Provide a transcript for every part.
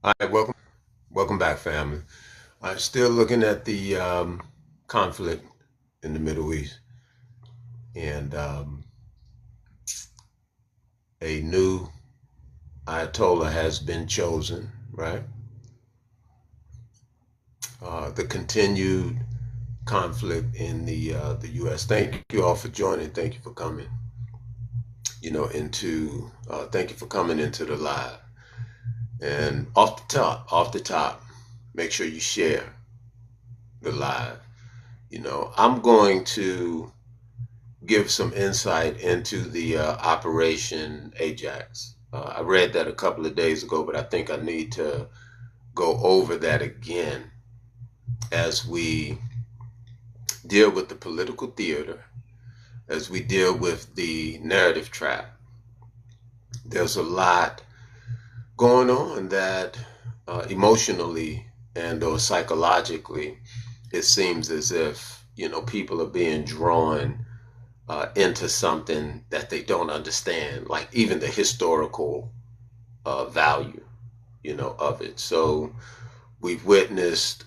All right, welcome back, family. I'm still looking at the conflict in the Middle East, and a new Ayatollah has been chosen. Right, the continued conflict in the U.S. Thank you all for joining. Thank you for coming. Thank you for coming into the live. And off the top, make sure you share the live. I'm going to give some insight into the Operation Ajax. I read that a couple of days ago, but I think I need to go over that again as we deal with the political theater, as we deal with the narrative trap. There's a lot going on that emotionally and or psychologically, it seems as if people are being drawn into something that they don't understand, like even the historical value, of it. So we've witnessed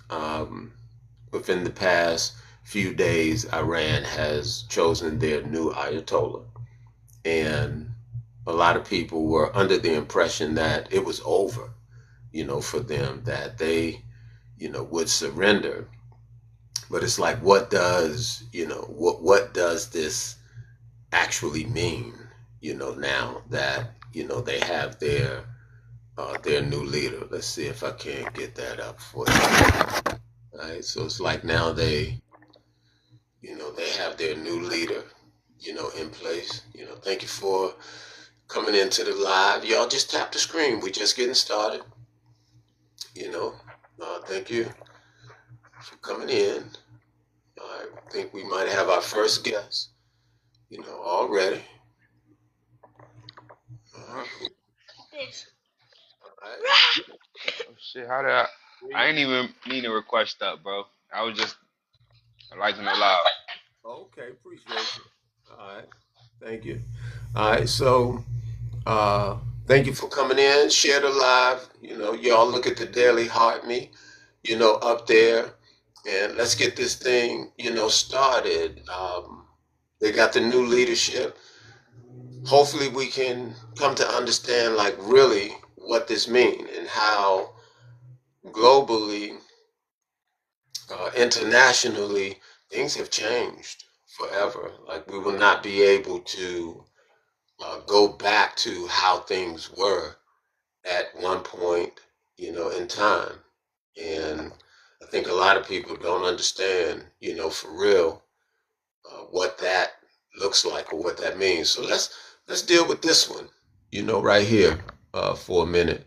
within the past few days, Iran has chosen their new Ayatollah. And a lot of people were under the impression that it was over, for them, that they, would surrender. But it's like, what does this actually mean, now that, they have their new leader. Let's see if I can get that up for you. All right, so it's like now they have their new leader, in place. Thank you for coming into the live. Y'all just tap the screen. We just getting started. You know, thank you for coming in. I think we might have our first guest, already. All right. Oh shit, how did I ain't even mean to request that, bro. I was just liking it loud. Okay, appreciate you. All right, thank you. All right, so uh, thank you for coming in. Share the live. Y'all look at the Daily Heart Me, up there, and let's get this thing, started. They got the new leadership. Hopefully, we can come to understand, like, really what this means and how globally, internationally, things have changed forever. Like, we will not be able to go back to how things were at one point, in time. And I think a lot of people don't understand, for real, what that looks like or what that means. So let's deal with this one, right here, for a minute,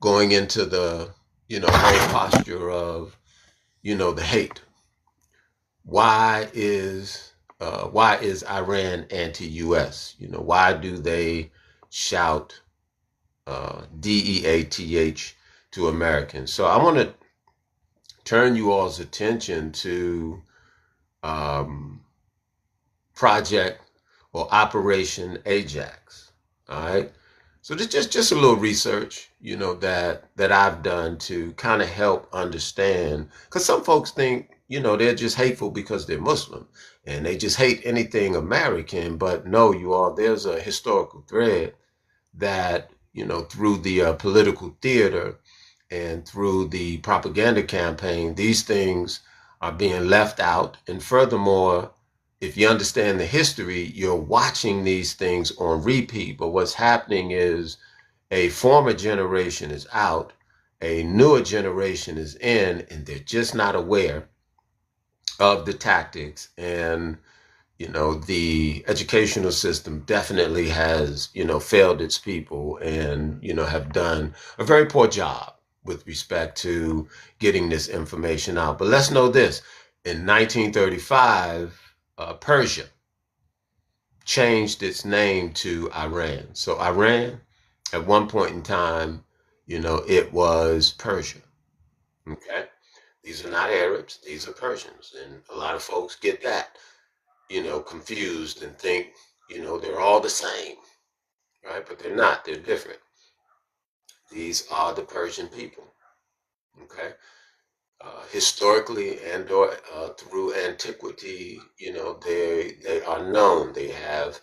going into the, whole posture of, the hate. Why is Iran anti-U.S.? Why do they shout DEATH to Americans? So I want to turn you all's attention to um, Project or Operation Ajax. All right. So just a little research, that I've done to kind of help understand, because some folks think, they're just hateful because they're Muslim and they just hate anything American. But no, you all, there's a historical thread that, through the political theater and through the propaganda campaign, these things are being left out. And furthermore, if you understand the history, you're watching these things on repeat. But what's happening is a former generation is out, a newer generation is in, and they're just not aware of the tactics. And the educational system definitely has, failed its people and, have done a very poor job with respect to getting this information out. But let's know this: in 1935, Persia changed its name to Iran. So Iran, at one point in time, it was Persia. Okay. These are not Arabs, these are Persians. And a lot of folks get that, confused and think, they're all the same, right? But they're not, they're different. These are the Persian people. Okay, historically and or through antiquity, they are known. They have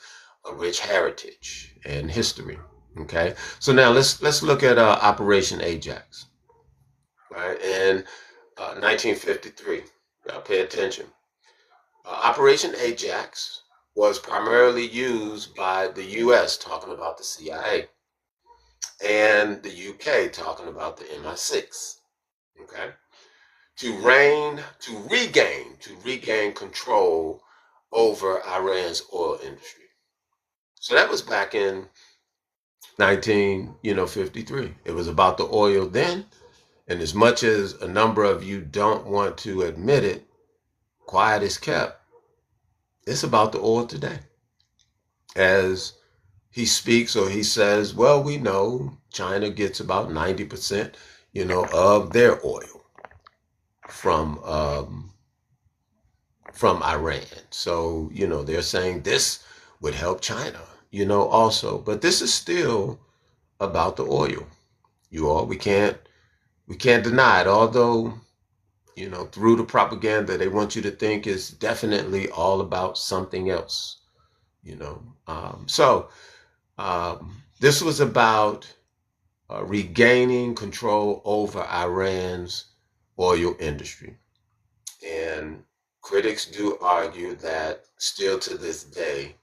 a rich heritage and history. Okay, so now let's look at Operation Ajax, right? In 1953, now pay attention. Operation Ajax was primarily used by the U.S. talking about the CIA and the UK talking about the MI6. Okay, to regain control over Iran's oil industry. So that was back in 1953. It was about the oil then, and as much as a number of you don't want to admit it, quiet is kept. It's about the oil today. As he speaks or he says, well, we know China gets about 90%, of their oil from from Iran. So, they're saying this would help China, also. But this is still about the oil. We can't deny it, although, through the propaganda they want you to think it's definitely all about something else, this was about regaining control over Iran's oil industry. And critics do argue that still to this day,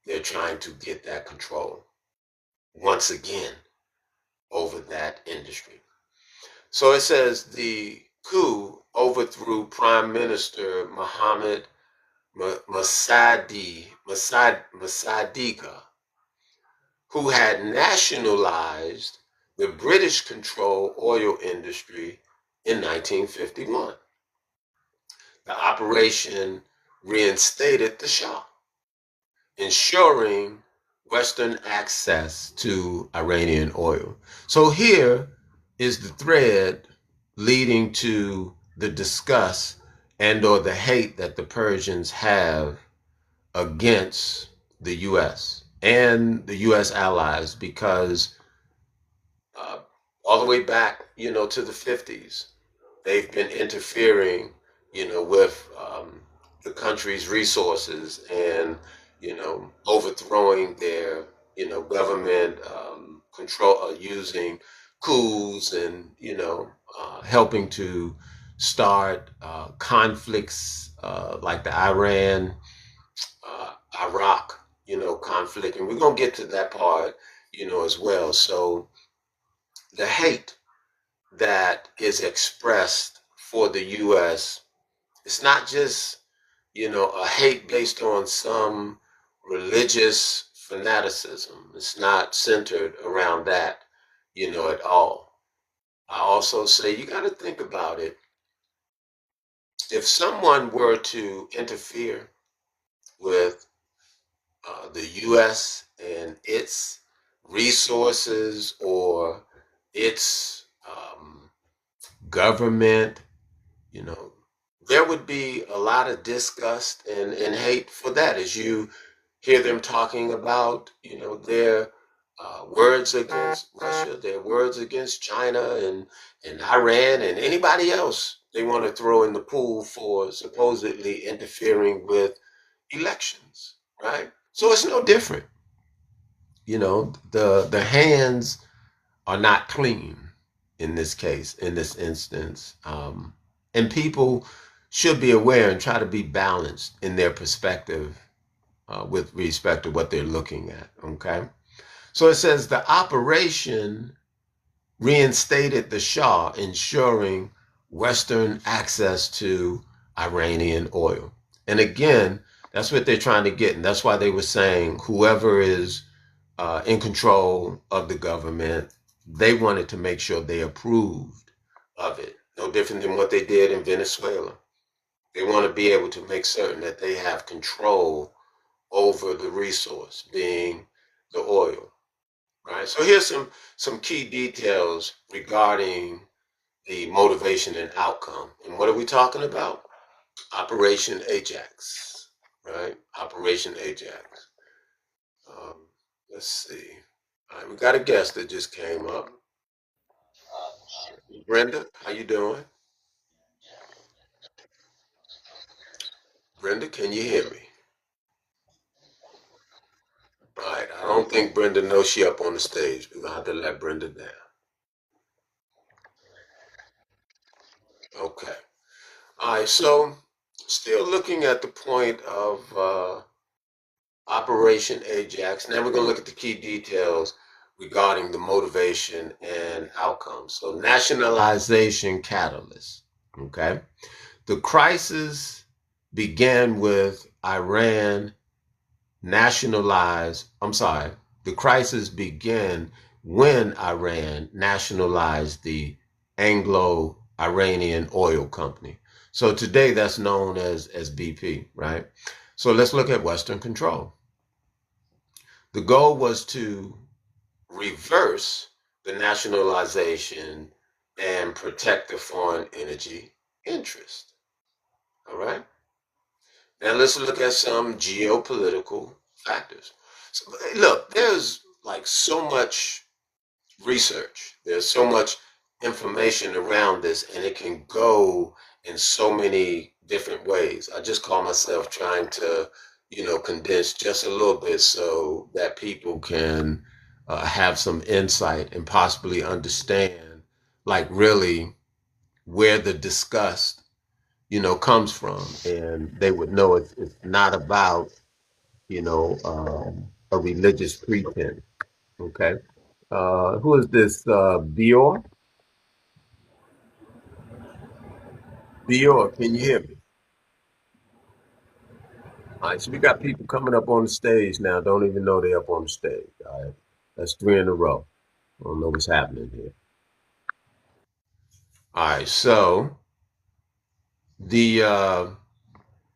they're trying to get that control once again over that industry. So it says the coup overthrew Prime Minister Mohammed Mossadegh, who had nationalized the British controlled oil industry in 1951. The operation reinstated the Shah, ensuring Western access to Iranian oil. So here is the thread leading to the disgust and or the hate that the Persians have against the U.S. and the U.S. allies, because uh, all the way back, to the 50s, they've been interfering, with the country's resources and, overthrowing their, government control, using coups and, helping to start conflicts like the Iraq, conflict. And we're going to get to that part, as well. So the hate that is expressed for the U.S., it's not just, a hate based on some religious fanaticism. It's not centered around that, at all. I also say you got to think about it. If someone were to interfere with the U.S. and its resources or its government, you know, there would be a lot of disgust and hate for that, as you hear them talking about, their words against Russia, their words against China and Iran and anybody else they want to throw in the pool for supposedly interfering with elections, right? So it's no different. The hands are not clean in this case, in this instance. And people should be aware and try to be balanced in their perspective with respect to what they're looking at. Okay. So it says the operation reinstated the Shah, ensuring Western access to Iranian oil. And again, that's what they're trying to get. And that's why they were saying whoever is in control of the government, they wanted to make sure they approved of it. No different than what they did in Venezuela. They want to be able to make certain that they have control over the resource, being the oil, right? So here's some key details regarding the motivation and outcome. And what are we talking about? Operation Ajax, right? Operation Ajax. Um, let's see. All right, we got a guest that just came up. Brenda, how you doing? Brenda, can you hear me? All right, I don't think Brenda knows she up on the stage. We're gonna have to let Brenda down. Okay. All right, so still looking at the point of Operation Ajax. Now we're gonna look at the key details regarding the motivation and outcomes. So nationalization catalyst. Okay. The crisis began with Iran I'm sorry, the crisis began when Iran nationalized the Anglo Iranian Oil Company. So today that's known as BP, right? So let's look at Western control. The goal was to reverse the nationalization and protect the foreign energy interest. All right. Now let's look at some geopolitical factors. So, look, there's like so much research. There's so much information around this, and it can go in so many different ways. I just call myself trying to, condense just a little bit so that people can have some insight and possibly understand, like, really where the disgust comes from, and they would know it's not about, a religious pretense. Okay. Who is this? Bior? Bior, can you hear me? All right, so we got people coming up on the stage now, don't even know they're up on the stage. All right. That's three in a row. I don't know what's happening here. All right, so the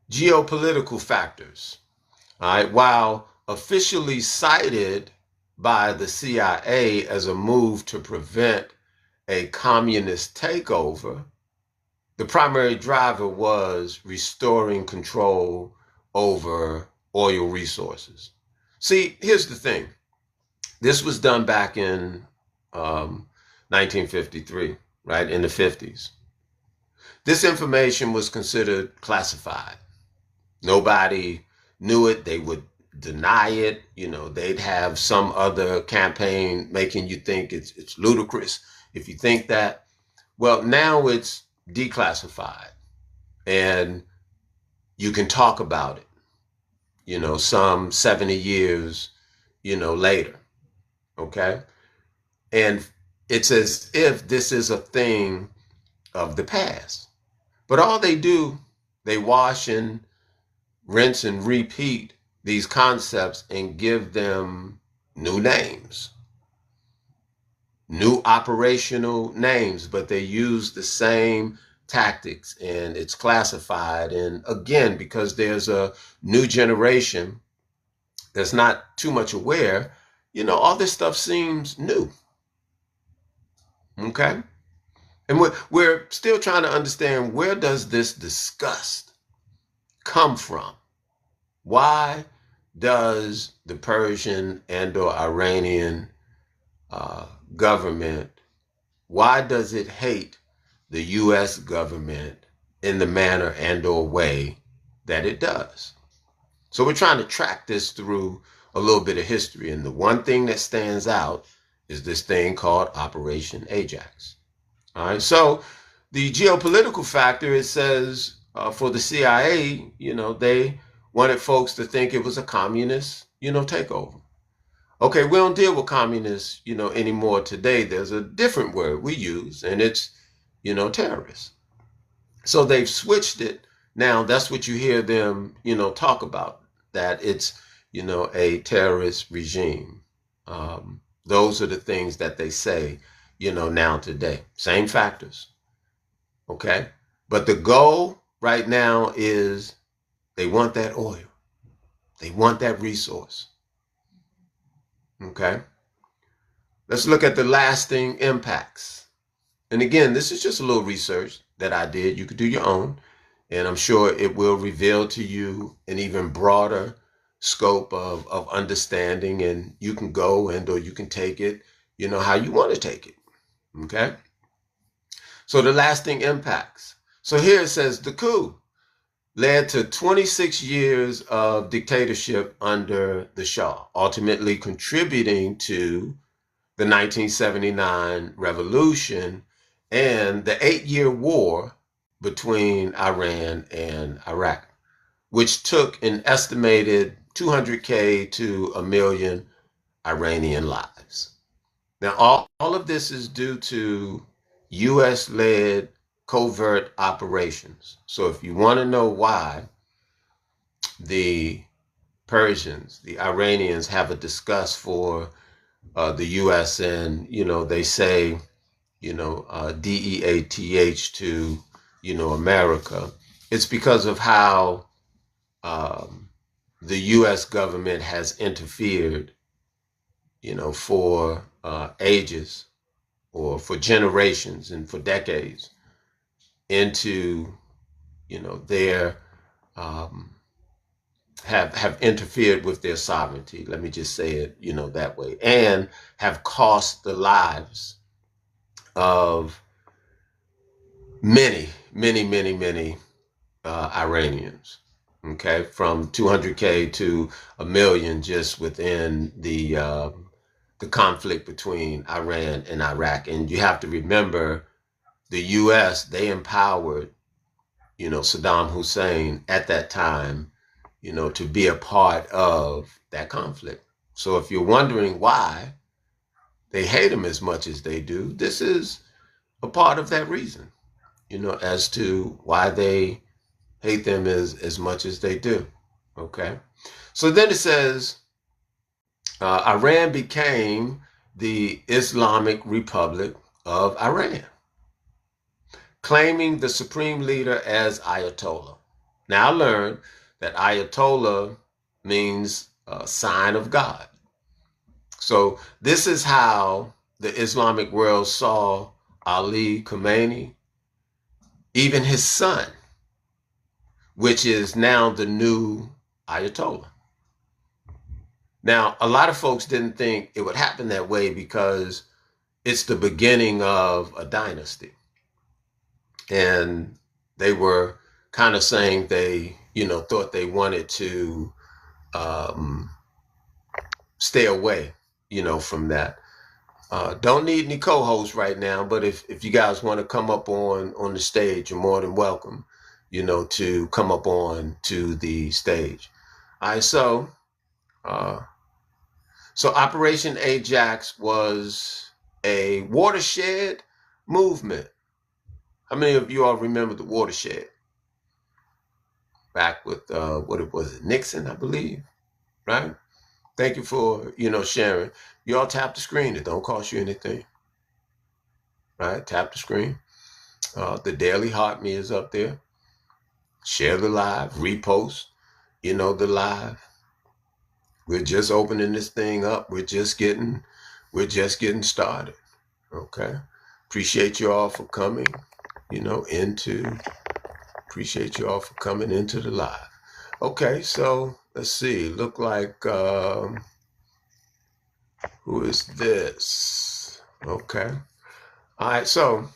geopolitical factors. All right, while officially cited by the CIA as a move to prevent a communist takeover, the primary driver was restoring control over oil resources. See, here's the thing. This was done back in 1953, right, in the 50s. This information was considered classified. Nobody knew it. They would deny it. They'd have some other campaign making you think it's ludicrous if you think that. Well, now it's declassified and you can talk about it, some 70 years, later. Okay. And it's as if this is a thing of the past. But all they do, they wash and rinse and repeat these concepts and give them new names, new operational names, but they use the same tactics, and it's classified. And again, because there's a new generation that's not too much aware, all this stuff seems new. Okay. And we're still trying to understand, where does this disgust come from? Why does the Persian and or Iranian government, why does it hate the U.S. government in the manner and or way that it does? So we're trying to track this through a little bit of history. And the one thing that stands out is this thing called Operation Ajax. All right. So the geopolitical factor, it says for the CIA, they wanted folks to think it was a communist, takeover. Okay, we don't deal with communists, anymore today. There's a different word we use, and it's, terrorists. So they've switched it. Now that's what you hear them, talk about, that it's, a terrorist regime. Those are the things that they say, now today. Same factors. Okay. But the goal right now is they want that oil. They want that resource. Okay. Let's look at the lasting impacts. And again, this is just a little research that I did. You could do your own, and I'm sure it will reveal to you an even broader scope of understanding, and you can go and or you can take it, how you want to take it. Okay. So the lasting impacts. So here it says the coup led to 26 years of dictatorship under the Shah, ultimately contributing to the 1979 revolution and the 8-year war between Iran and Iraq, which took an estimated 200K to a million Iranian lives. Now, all of this is due to US led covert operations. So, if you want to know why the Persians, the Iranians have a disgust for the US, and, they say, DEATH to, America, it's because of how the US government has interfered, for ages or for generations and for decades into, their um, have interfered with their sovereignty. Let me just say it, that way, and have cost the lives of many, many, many, many Iranians. Okay, from 200K to a million just within the conflict between Iran and Iraq. And you have to remember, the U.S., they empowered, Saddam Hussein at that time, to be a part of that conflict. So if you're wondering why they hate him as much as they do, this is a part of that reason, as to why they hate them as much as they do. Okay. So then it says, Iran became the Islamic Republic of Iran, claiming the supreme leader as Ayatollah. Now I learned that Ayatollah means sign of God. So this is how the Islamic world saw Ali Khamenei, even his son, which is now the new Ayatollah. Now, a lot of folks didn't think it would happen that way because it's the beginning of a dynasty. And they were kind of saying they, thought they wanted to stay away, from that. Don't need any co-hosts right now, but if you guys want to come up on the stage, you're more than welcome, to come up on to the stage. All right, so Operation Ajax was a watershed movement. How many of you all remember the watershed? Back with what it was, Nixon, I believe, right? Thank you for sharing. You all tap the screen. It don't cost you anything, right? Tap the screen. The Daily Heart Me is up there. Share the live, repost, the live. We're just opening this thing up. We're just getting started. Okay. Appreciate you all for coming, appreciate you all for coming into the live. Okay, so let's see. Look like who is this? Okay. All right, so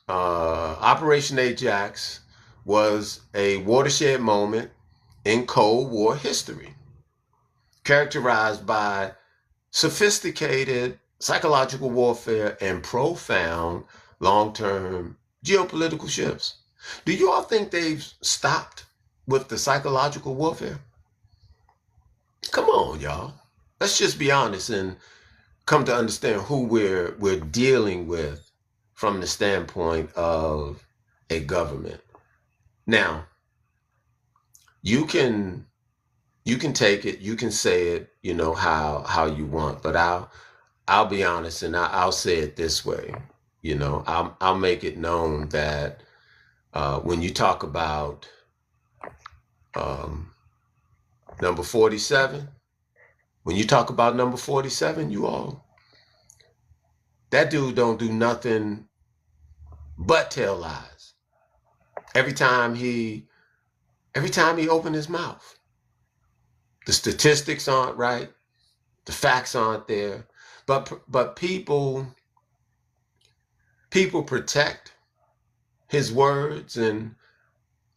Operation Ajax was a watershed moment in Cold War history, characterized by sophisticated psychological warfare and profound long-term geopolitical shifts. Do you all think they've stopped with the psychological warfare? Come on, y'all. Let's just be honest and come to understand who we're dealing with from the standpoint of a government. Now, you can take it, you can say it, how you want, but I'll be honest and I'll say it this way. I'll make it known that when you talk about number 47, when you talk about number 47, that dude don't do nothing but tell lies. Every time he opened his mouth. The statistics aren't right. The facts aren't there. But people people protect his words, and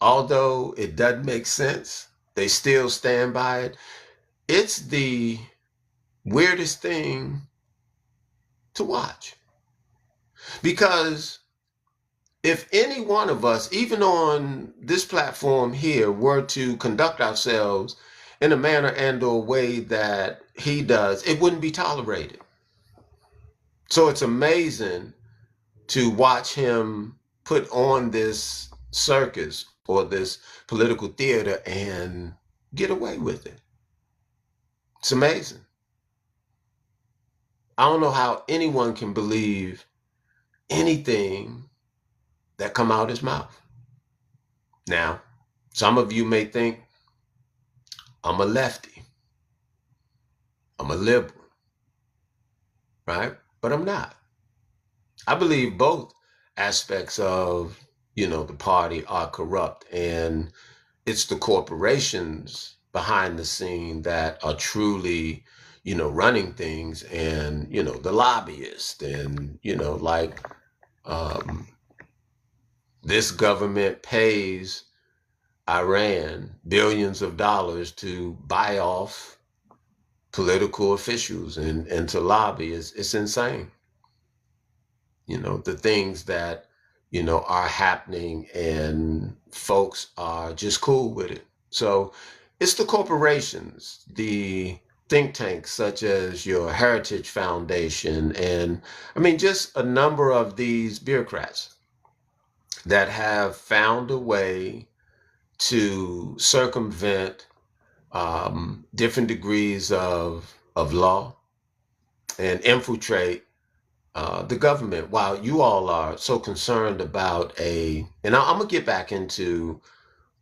although it doesn't make sense, they still stand by it. It's the weirdest thing to watch. Because if any one of us, even on this platform here, were to conduct ourselves in a manner and or way that he does, it wouldn't be tolerated. So it's amazing to watch him put on this circus or this political theater and get away with it. It's amazing. I don't know how anyone can believe anything that come out his mouth. Now, some of you may think I'm a lefty, I'm a liberal, right? But I'm not. I believe both aspects of, the party are corrupt, and it's the corporations behind the scene that are truly, running things, and, the lobbyists, and, um, this government pays Iran billions of dollars to buy off political officials and to lobby. It's insane. The things that, are happening, and folks are just cool with it. So it's the corporations, the think tanks such as your Heritage Foundation, and I mean, just a number of these bureaucrats that have found a way to circumvent different degrees of law and infiltrate the government. While you all are so concerned about and I'm gonna get back into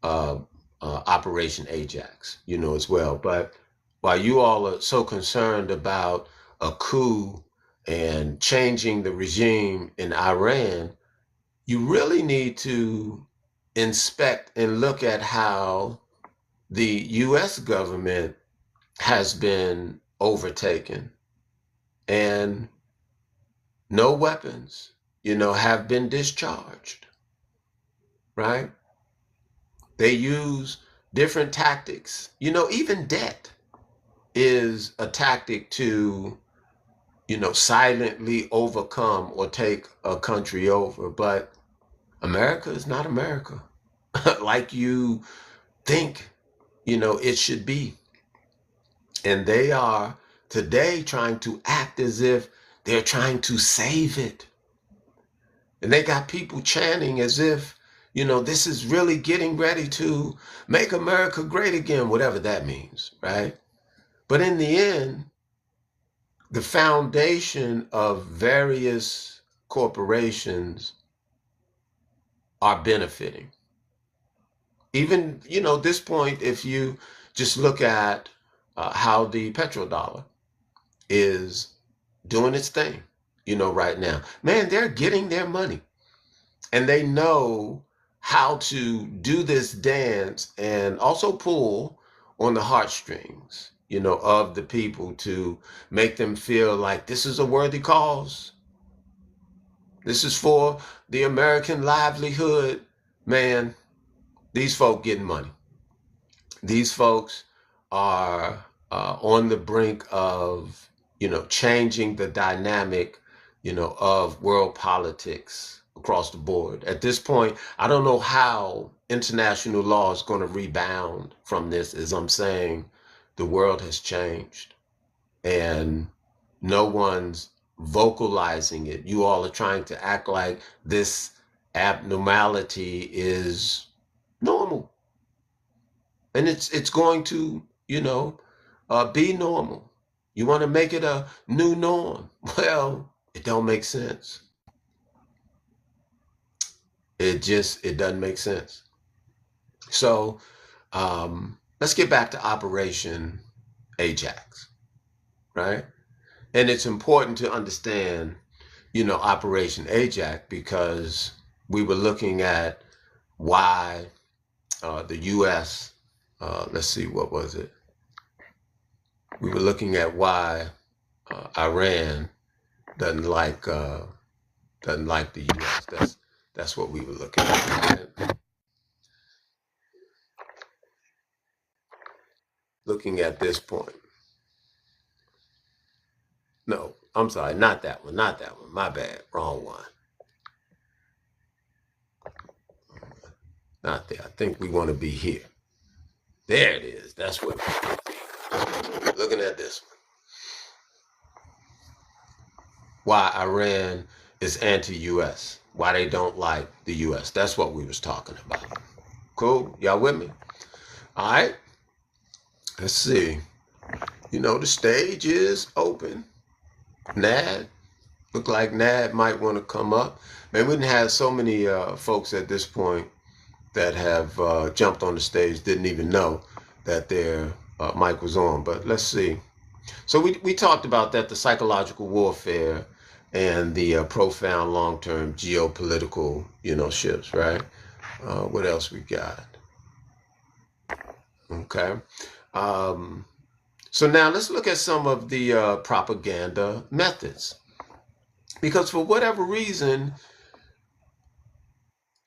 uh, Operation Ajax, as well. But while you all are so concerned about a coup and changing the regime in Iran, you really need to inspect and look at how the U.S. government has been overtaken, and no weapons, have been discharged, right? They use different tactics. Even debt is a tactic to, silently overcome or take a country over. But America is not America like you think, it should be. And they are today trying to act as if they're trying to save it. And they got people chanting as if, this is really getting ready to make America great again, whatever that means, right? But in the end, the foundation of various corporations are benefiting. Even, this point, if you just look at how the petrodollar is doing its thing, right now, man, they're getting their money. And they know how to do this dance and also pull on the heartstrings, of the people to make them feel like this is a worthy cause. This is for the American livelihood. Man, these folk getting money. These folks are on the brink of, changing the dynamic, of world politics across the board. At this point, I don't know how international law is going to rebound from this. As I'm saying, the world has changed, and no one's vocalizing it. You all are trying to act like this abnormality is normal, and it's going to, be normal. You want to make it a new norm? Well, it don't make sense. It doesn't make sense. So let's get back to Operation Ajax, right? And it's important to understand, Operation Ajax, because we were looking at why the U.S. Let's see, what was it? We were looking at why Iran doesn't like doesn't like the U.S. That's what we were looking at. Looking at this point. No, I'm sorry, not that one, not that one. My bad, wrong one. Not there. I think we want to be here. There it is. That's what we're looking at this one. Why Iran is anti-U.S. Why they don't like the U.S. That's what we was talking about. Cool? Y'all with me? All right. Let's see. The stage is open. Nad, look like Nad might want to come up. Man, we didn't have so many folks at this point that have jumped on the stage, didn't even know that their mic was on. But let's see. So we talked about that, the psychological warfare and the profound long-term geopolitical, shifts, right? What else we got? Okay. So now let's look at some of the propaganda methods. Because for whatever reason,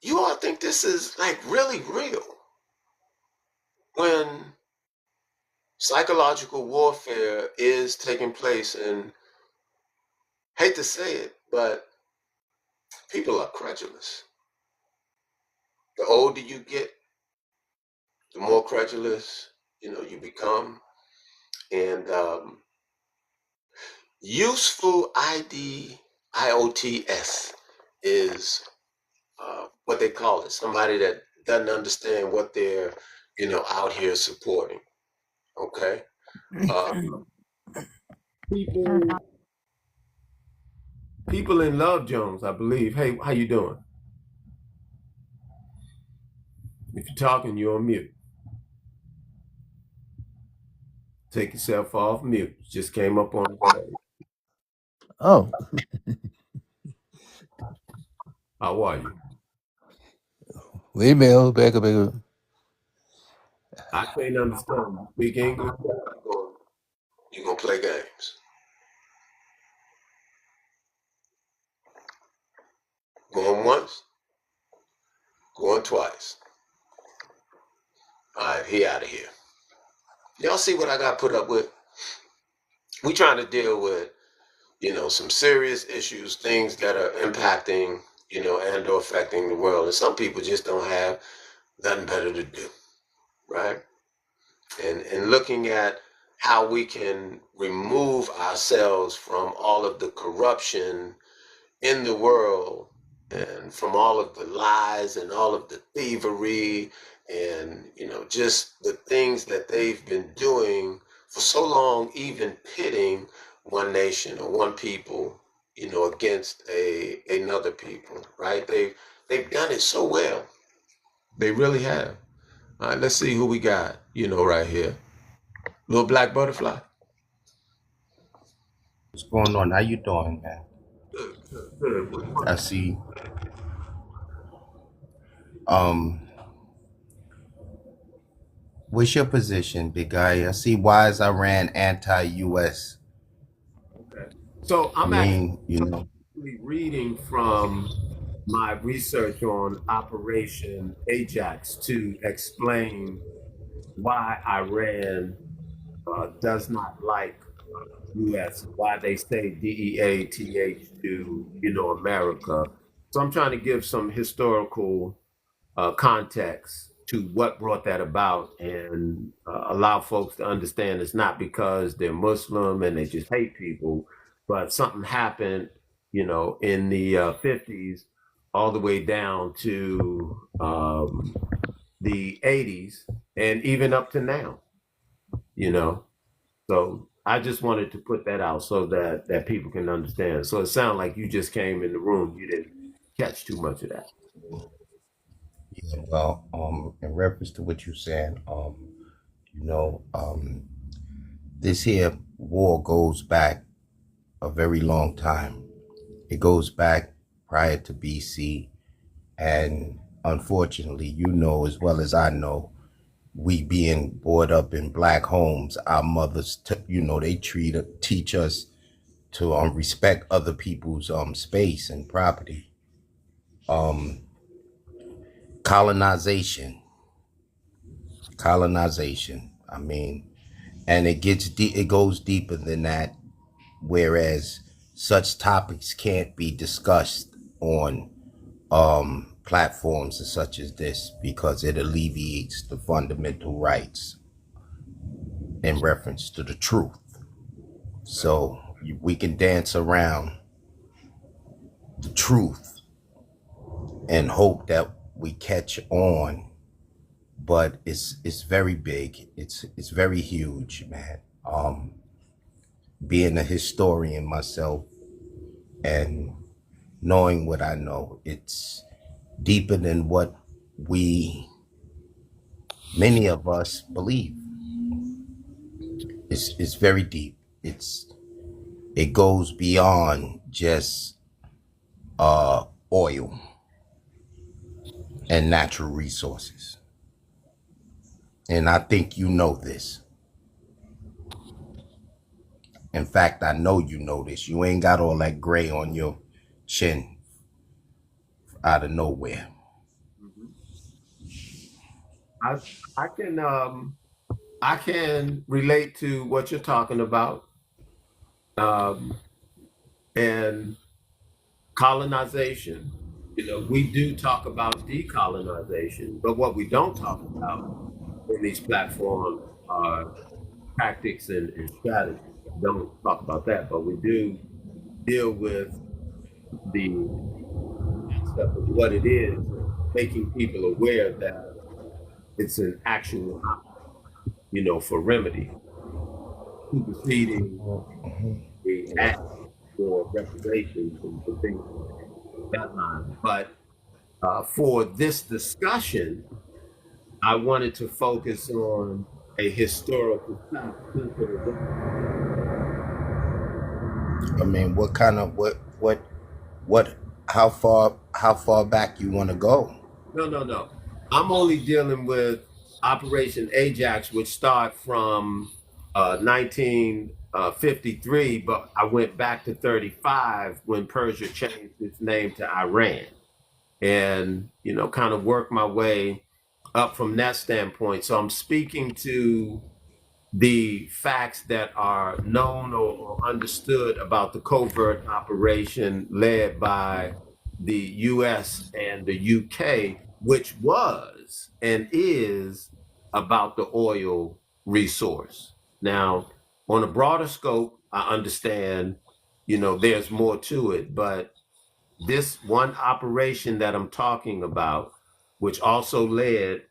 you all think this is like really real. When psychological warfare is taking place, and hate to say it, but people are credulous. The older you get, the more credulous, you become. And useful IOTS is what they call it. Somebody that doesn't understand what they're, out here supporting. Okay. People in Love Jones, I believe. Hey, how you doing? If you're talking, you're on mute. Take yourself off mute. Just came up on the stage. Oh, How are you? email back up. I can't understand. Speak English. You're going to play games. Going once, going twice. All right, he out of here. Y'all see what I got put up with? We trying to deal with, some serious issues, things that are impacting, and or affecting the world. And some people just don't have nothing better to do, right? And looking at how we can remove ourselves from all of the corruption in the world and from all of the lies and all of the thievery and just the things that they've been doing for so long, even pitting one nation or one people against another people, right? They've done it so well. They really have. All right, let's see who we got, right here. Little black butterfly. What's going on? How you doing, man? Good, good, good. I see. Um, what's your position, big guy? I see. Why is Iran anti-U.S.? Okay. So I I'm mean, actually reading from my research on Operation Ajax to explain why Iran does not like U.S. Why they say DEATH to America. So I'm trying to give some historical context to what brought that about and allow folks to understand it's not because they're Muslim and they just hate people, but something happened, in the 50s all the way down to the 80s and even up to now, you know. So I just wanted to put that out so that people can understand. So it sounded like you just came in the room, you didn't catch too much of that. yeah. Well, in reference to what you're saying, you know, this here war goes back a very long time. It goes back prior to BC, and unfortunately, as well as I know, we being brought up in black homes, our mothers, they teach us to respect other people's space and property. Um, colonization, colonization. I mean, and it gets it goes deeper than that. Whereas such topics can't be discussed on platforms such as this because it alleviates the fundamental rights in reference to the truth. So we can dance around the truth and hope that we catch on, but it's very big. It's very huge, man. Being a historian myself and knowing what I know, it's deeper than what we many of us believe. It's very deep. It goes beyond just oil and natural resources. And I think you know this. In fact, I know you know this. You ain't got all that gray on your chin out of nowhere. I I can I can relate to what you're talking about, um, and colonization. We do talk about decolonization, but what we don't talk about in these platforms are tactics and strategies. We don't talk about that, but we do deal with the concept of what it is, making people aware that it's an actual, for remedy, superseding the act for reparations and things along that line. But for this discussion, I wanted to focus on a historical fact. I mean, what kind of what how far back you want to go? No, no, no. I'm only dealing with Operation Ajax, which started from 1953, but I went back to 35 when Persia changed its name to Iran, and kind of worked my way up from that standpoint. So I'm speaking to the facts that are known or understood about the covert operation led by the US and the UK, which was and is about the oil resource. Now, on a broader scope, I understand, there's more to it, but this one operation that I'm talking about, which also led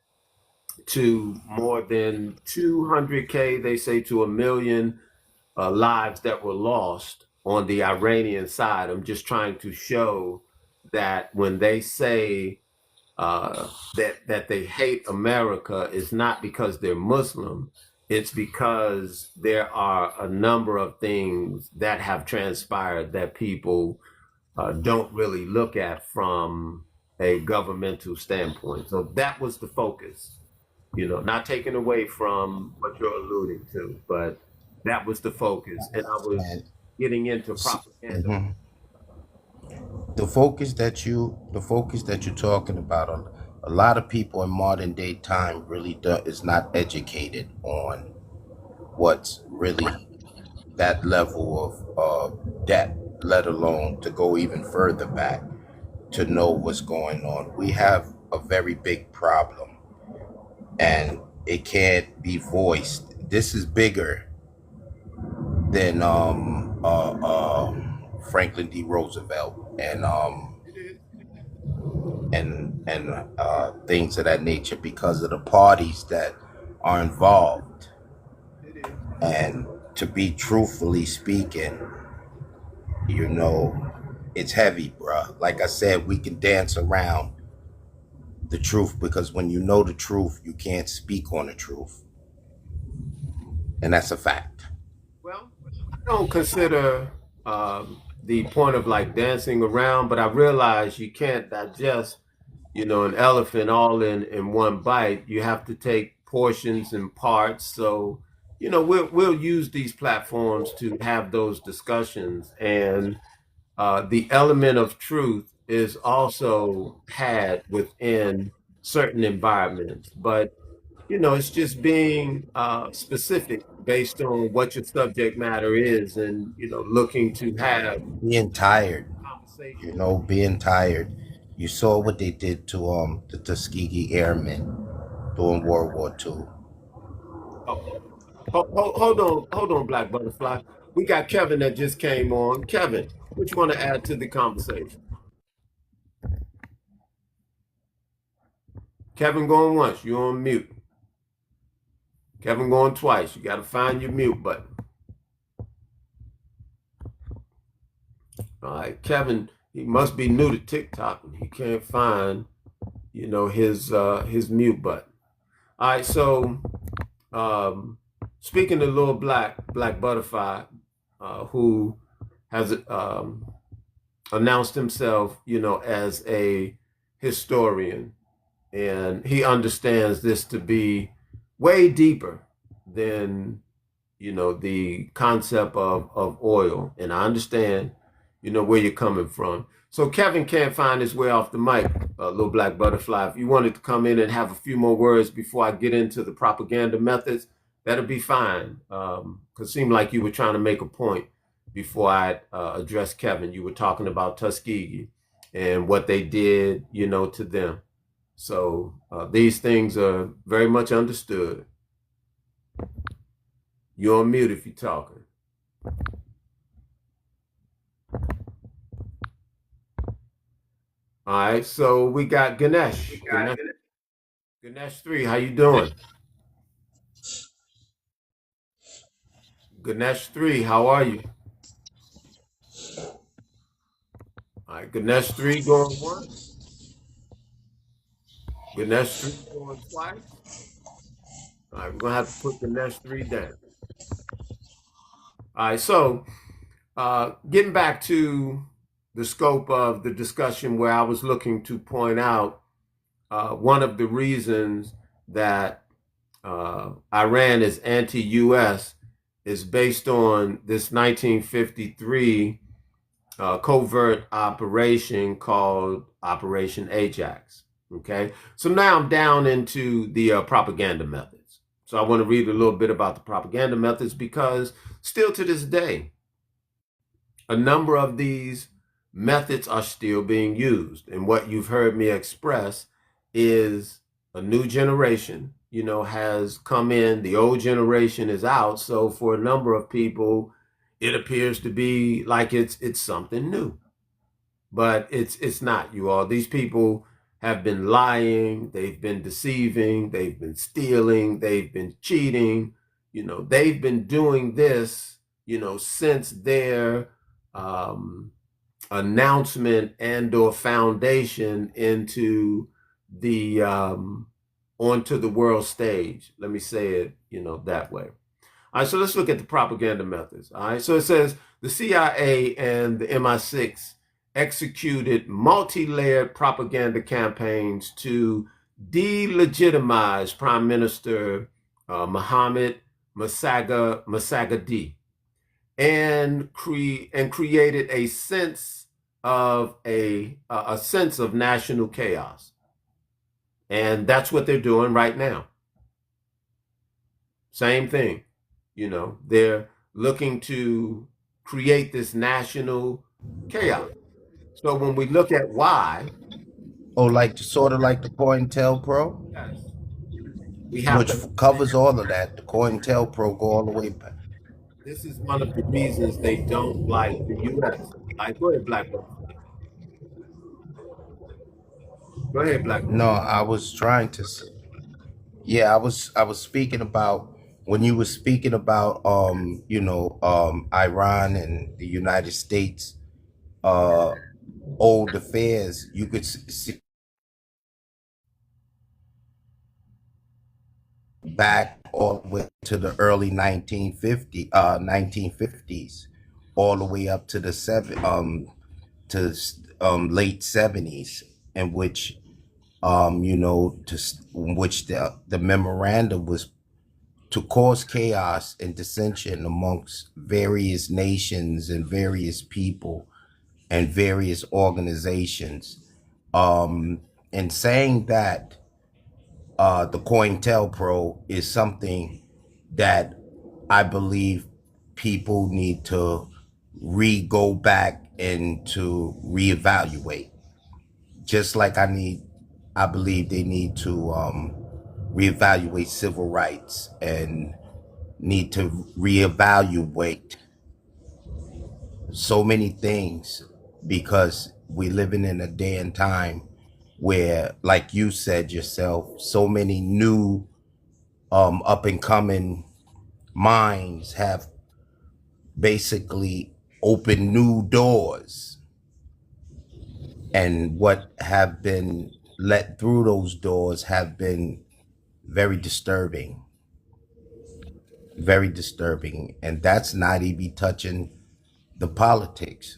to more than 200K, they say to a million lives that were lost on the Iranian side. I'm just trying to show that when they say that they hate America, it's not because they're Muslim. It's because there are a number of things that have transpired that people don't really look at from a governmental standpoint. So that was the focus, not taken away from what you're alluding to, but that was the focus. And I was And getting into propaganda. mhm. The focus that you're talking about, a lot of people in modern day time really is not educated on what's really that level of debt, let alone to go even further back to know what's going on. We have a very big problem and it can't be voiced. This is bigger than Franklin D. Roosevelt It is. and things of that nature because of the parties that are involved. It is. And to be truthfully speaking, you know, it's heavy, bruh. Like I said, we can dance around the truth because when you know the truth, you can't speak on the truth, and that's a fact. Well, I don't consider the point of like dancing around, but I realize you can't digest, an elephant all in one bite. You have to take portions and parts. So, we'll use these platforms to have those discussions, and the element of truth is also had within certain environments, but it's just being specific based on what your subject matter is, and looking to have Being tired, conversation. being tired. You saw what they did to the Tuskegee Airmen during World War II. Oh, hold on, Black Butterfly. We got Kevin that just came on. Kevin, what you want to add to the conversation? Kevin going once, you on mute. Kevin going twice. You got to find your mute button. All right, Kevin, he must be new to TikTok and he can't find, his mute button. All right, so speaking of little Black Butterfly, who has announced himself, as a historian, and he understands this to be way deeper than the concept of oil. And I understand where you're coming from. So Kevin can't find his way off the mic, little Black Butterfly. If you wanted to come in and have a few more words before I get into the propaganda methods, that'll be fine. Because it seemed like you were trying to make a point before I addressed Kevin. You were talking about Tuskegee and what they did, to them. So these things are very much understood. You're on mute if you're talking. All right, so we got Ganesh. Ganesh 3, how you doing? Ganesh 3, how are you? All right, Ganesh 3 going once. Ganesh 3 going twice. All right, we're going to have to put Ganesh 3 down. All right, so getting back to the scope of the discussion, where I was looking to point out one of the reasons that Iran is anti-US is based on this 1953 covert operation called Operation Ajax. Okay, so now I'm down into the propaganda methods. So I want to read a little bit about the propaganda methods, because still to this day, a number of these methods are still being used. And what you've heard me express is a new generation, has come in. The old generation is out. So for a number of people, it appears to be like it's something new. But it's not, you all. These people have been lying, they've been deceiving, they've been stealing, they've been cheating. They've been doing this, since their announcement and or foundation into the onto the world stage. Let me say it, that way. All right, so let's look at the propaganda methods. All right, so it says the CIA and the MI6 executed multi-layered propaganda campaigns to delegitimize Prime Minister Mohammed Masagadi, and created a sense of a sense of national chaos. And that's what they're doing right now. Same thing. They're looking to create this national chaos. So when we look at why, like sort of like the COINTELPRO, yes, we have which to. covers all of that. The COINTELPRO go all the way back. This is one of the reasons they don't like the U.S. Go ahead, Black Butterfly. Go ahead, Black No, Butterfly. I was trying to. Yeah, I was speaking about when you were speaking about Iran and the United States old affairs. You could see back all the way to the early 1950s, all the way up to the late 70s, in which in which the memorandum was to cause chaos and dissension amongst various nations and various people and various organizations. And saying that the COINTELPRO is something that I believe people need to go back and to reevaluate. Just like I believe they need to reevaluate civil rights and need to reevaluate so many things, because we're living in a day and time where, like you said yourself, so many new up and coming minds have basically opened new doors, and what have been let through those doors have been very disturbing, very disturbing. And that's not even touching the politics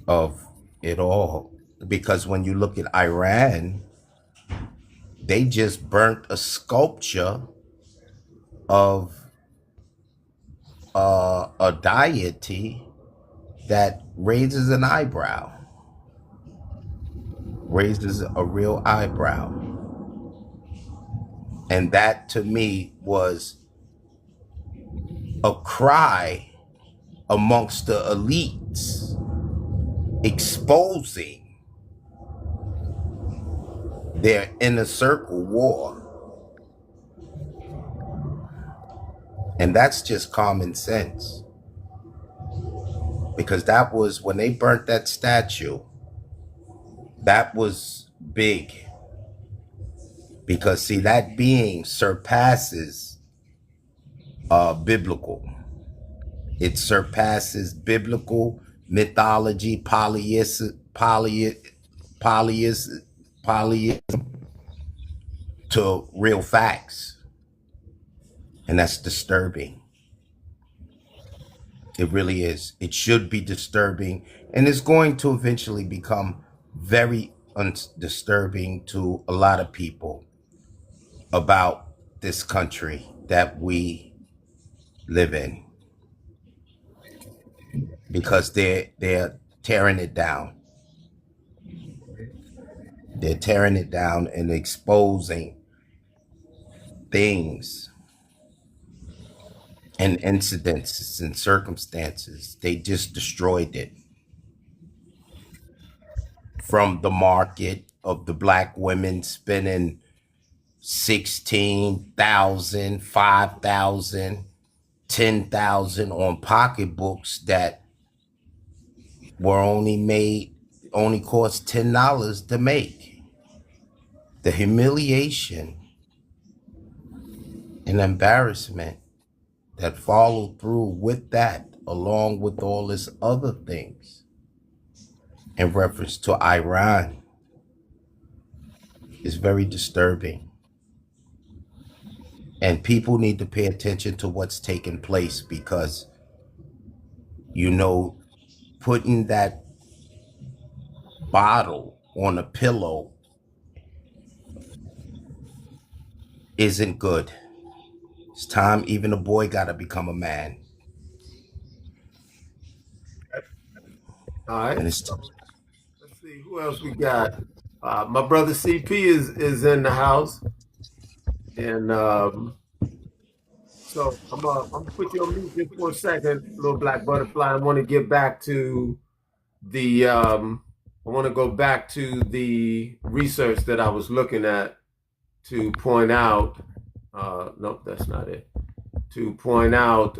of it all. Because when you look at Iran, they just burnt a sculpture of a deity that raises an eyebrow, raises a real eyebrow. And that to me was a cry amongst the elites, exposing their inner circle war. And that's just common sense. Because that was when they burnt that statue, that was big. Because see, that being surpasses biblical. It surpasses biblical mythology, polyism to real facts. And that's disturbing. It really is. It should be disturbing. And it's going to eventually become very disturbing to a lot of people about this country that we live in. Because they're tearing it down. They're tearing it down and exposing things and incidents and circumstances. They just destroyed it. From the market of the black women spending 16,000, 5,000, 10,000 on pocketbooks that were only cost $10 to make. The humiliation and embarrassment that followed through with that, along with all this other things in reference to Iran, is very disturbing. And people need to pay attention to what's taking place, because, putting that bottle on a pillow isn't good. It's time even a boy got to become a man. All right. And it's Let's see who else we got. My brother CP is in the house, and so I'm gonna put you on mute just for a second, little black butterfly. I want to get back to the I want to go back to the research that I was looking at to point out. Nope, that's not it. To point out,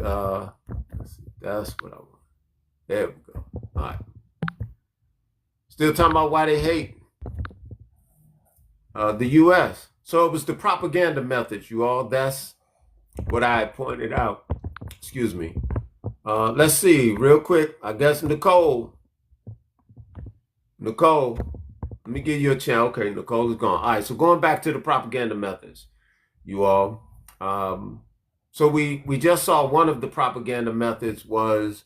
that's what I want. There we go. All right. Still talking about why they hate the U.S. So it was the propaganda methods, you all. That's what I pointed out. Excuse me. Let's see, real quick. I guess Nicole, let me give you a chance. Okay, Nicole is gone. All right, so going back to the propaganda methods, you all. So we just saw one of the propaganda methods was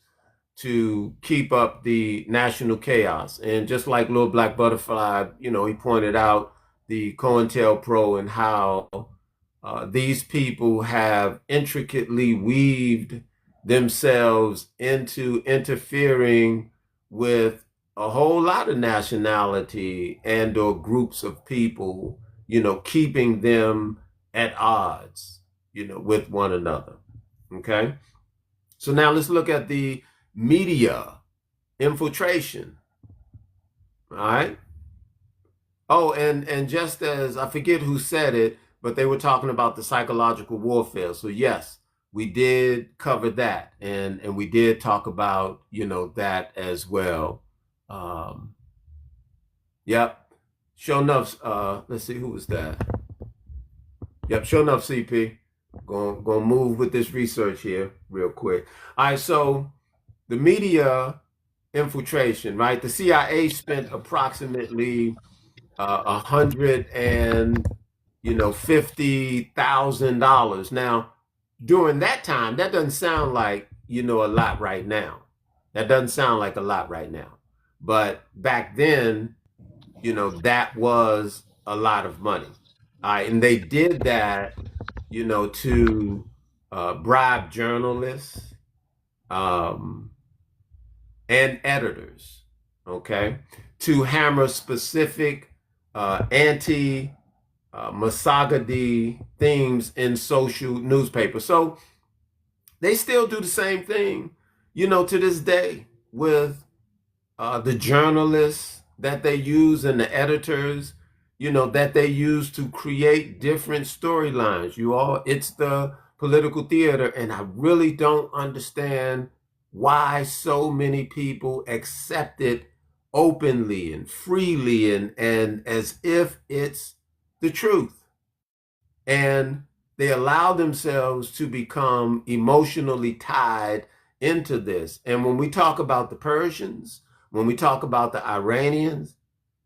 to keep up the national chaos. And just like Little Black Butterfly, he pointed out the COINTELPRO and how these people have intricately weaved themselves into interfering with a whole lot of nationality and or groups of people, keeping them at odds, with one another. Okay. So now let's look at the media infiltration. All right. Oh, and just as I forget who said it, but they were talking about the psychological warfare. So yes, we did cover that, and we did talk about that as well. Um, yep. Sure enough. Let's see who was that. Yep. Sure enough, CP. Gonna move with this research here real quick. All right. So the media infiltration, right? The CIA spent approximately $150,000. Now, during that time, that doesn't sound like a lot right now. That doesn't sound like a lot right now. But back then, that was a lot of money. And they did that, to bribe journalists um, and editors, okay, to hammer specific anti misogamy themes in social newspapers. So they still do the same thing, to this day with the journalists that they use and the editors, that they use to create different storylines. It's the political theater, and I really don't understand why so many people accept it openly and freely and as if it's the truth. And they allow themselves to become emotionally tied into this. And when we talk about the Persians, when we talk about the Iranians,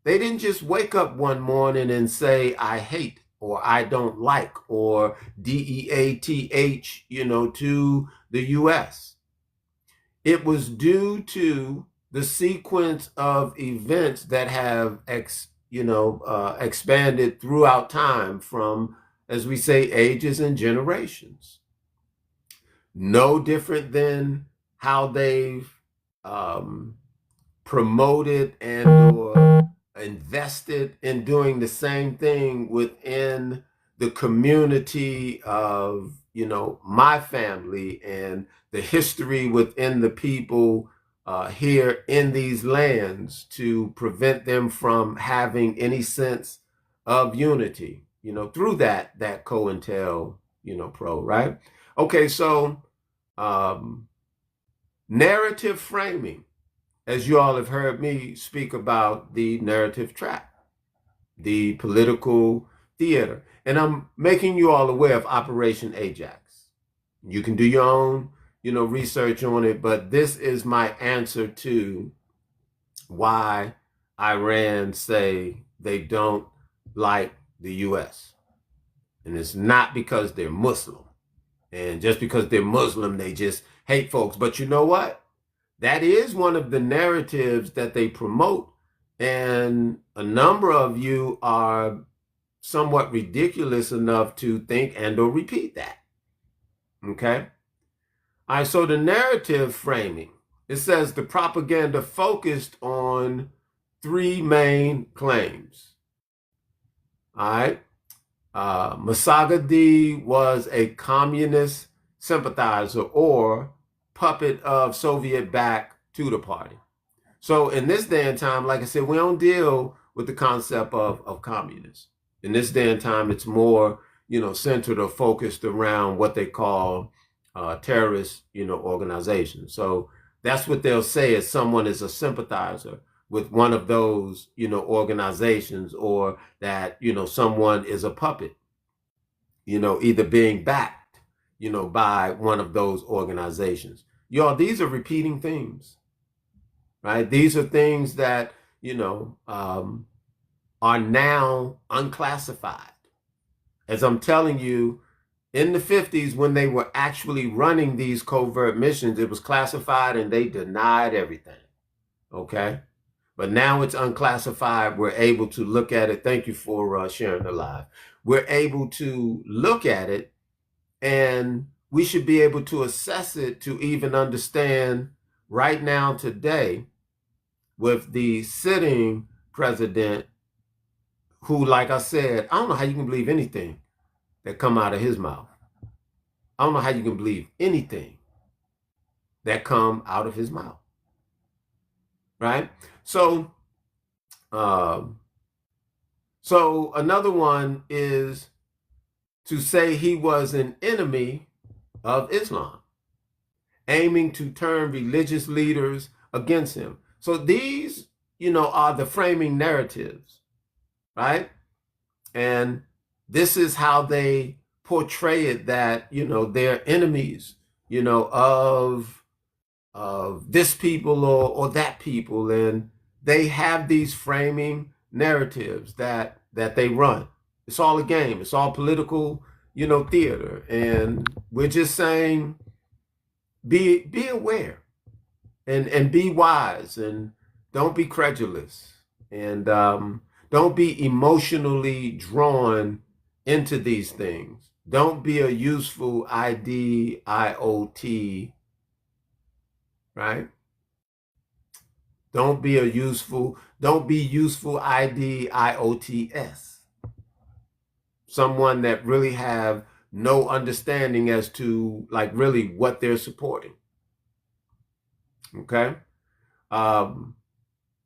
they didn't just wake up one morning and say, I hate, or I don't like, or DEATH, to the US. It was due to the sequence of events that have expanded throughout time from, as we say, ages and generations. No different than how they've promoted and or invested in doing the same thing within the community of, my family and the history within the people here in these lands to prevent them from having any sense of unity, through that COINTEL, pro, right? Okay, so narrative framing, as you all have heard me speak about the narrative trap, the political theater. And I'm making you all aware of Operation Ajax. You can do your own, research on it, but this is my answer to why Iran say they don't like the US. And it's not because they're Muslim. And just because they're Muslim, they just hate folks. But you know what? That is one of the narratives that they promote. And a number of you are somewhat ridiculous enough to think and or repeat that. Okay? All right, so the narrative framing, it says the propaganda focused on three main claims. All right? Masagadi was a communist sympathizer or puppet of Soviet-backed Tudor party. So in this day and time, like I said, we don't deal with the concept of communists. In this day and time, it's more, centered or focused around what they call terrorist, organizations. So that's what they'll say is someone is a sympathizer with one of those, organizations, or that, someone is a puppet, either being backed, by one of those organizations. Y'all, these are repeating themes, right? These are things that, are now unclassified. As I'm telling you, in the 50s, when they were actually running these covert missions, it was classified and they denied everything. Okay. but now it's unclassified. We're able to look at it. Thank you for sharing the live. We're able to look at it, and we should be able to assess it to even understand right now today with the sitting president who, like I said, I don't know how you can believe anything that come out of his mouth. I don't know how you can believe anything that come out of his mouth. Right? So another one is to say he was an enemy of Islam, aiming to turn religious leaders against him. So these, are the framing narratives, right? And this is how they portray it, that, they're enemies, of this people or that people. And they have these framing narratives that they run. It's all a game. It's all political, theater. And we're just saying, be aware and be wise, and don't be credulous, and don't be emotionally drawn into these things. Don't be a useful IDIOT, right? Don't be useful IDIOTS. Someone that really have no understanding as to really what they're supporting. Okay. Then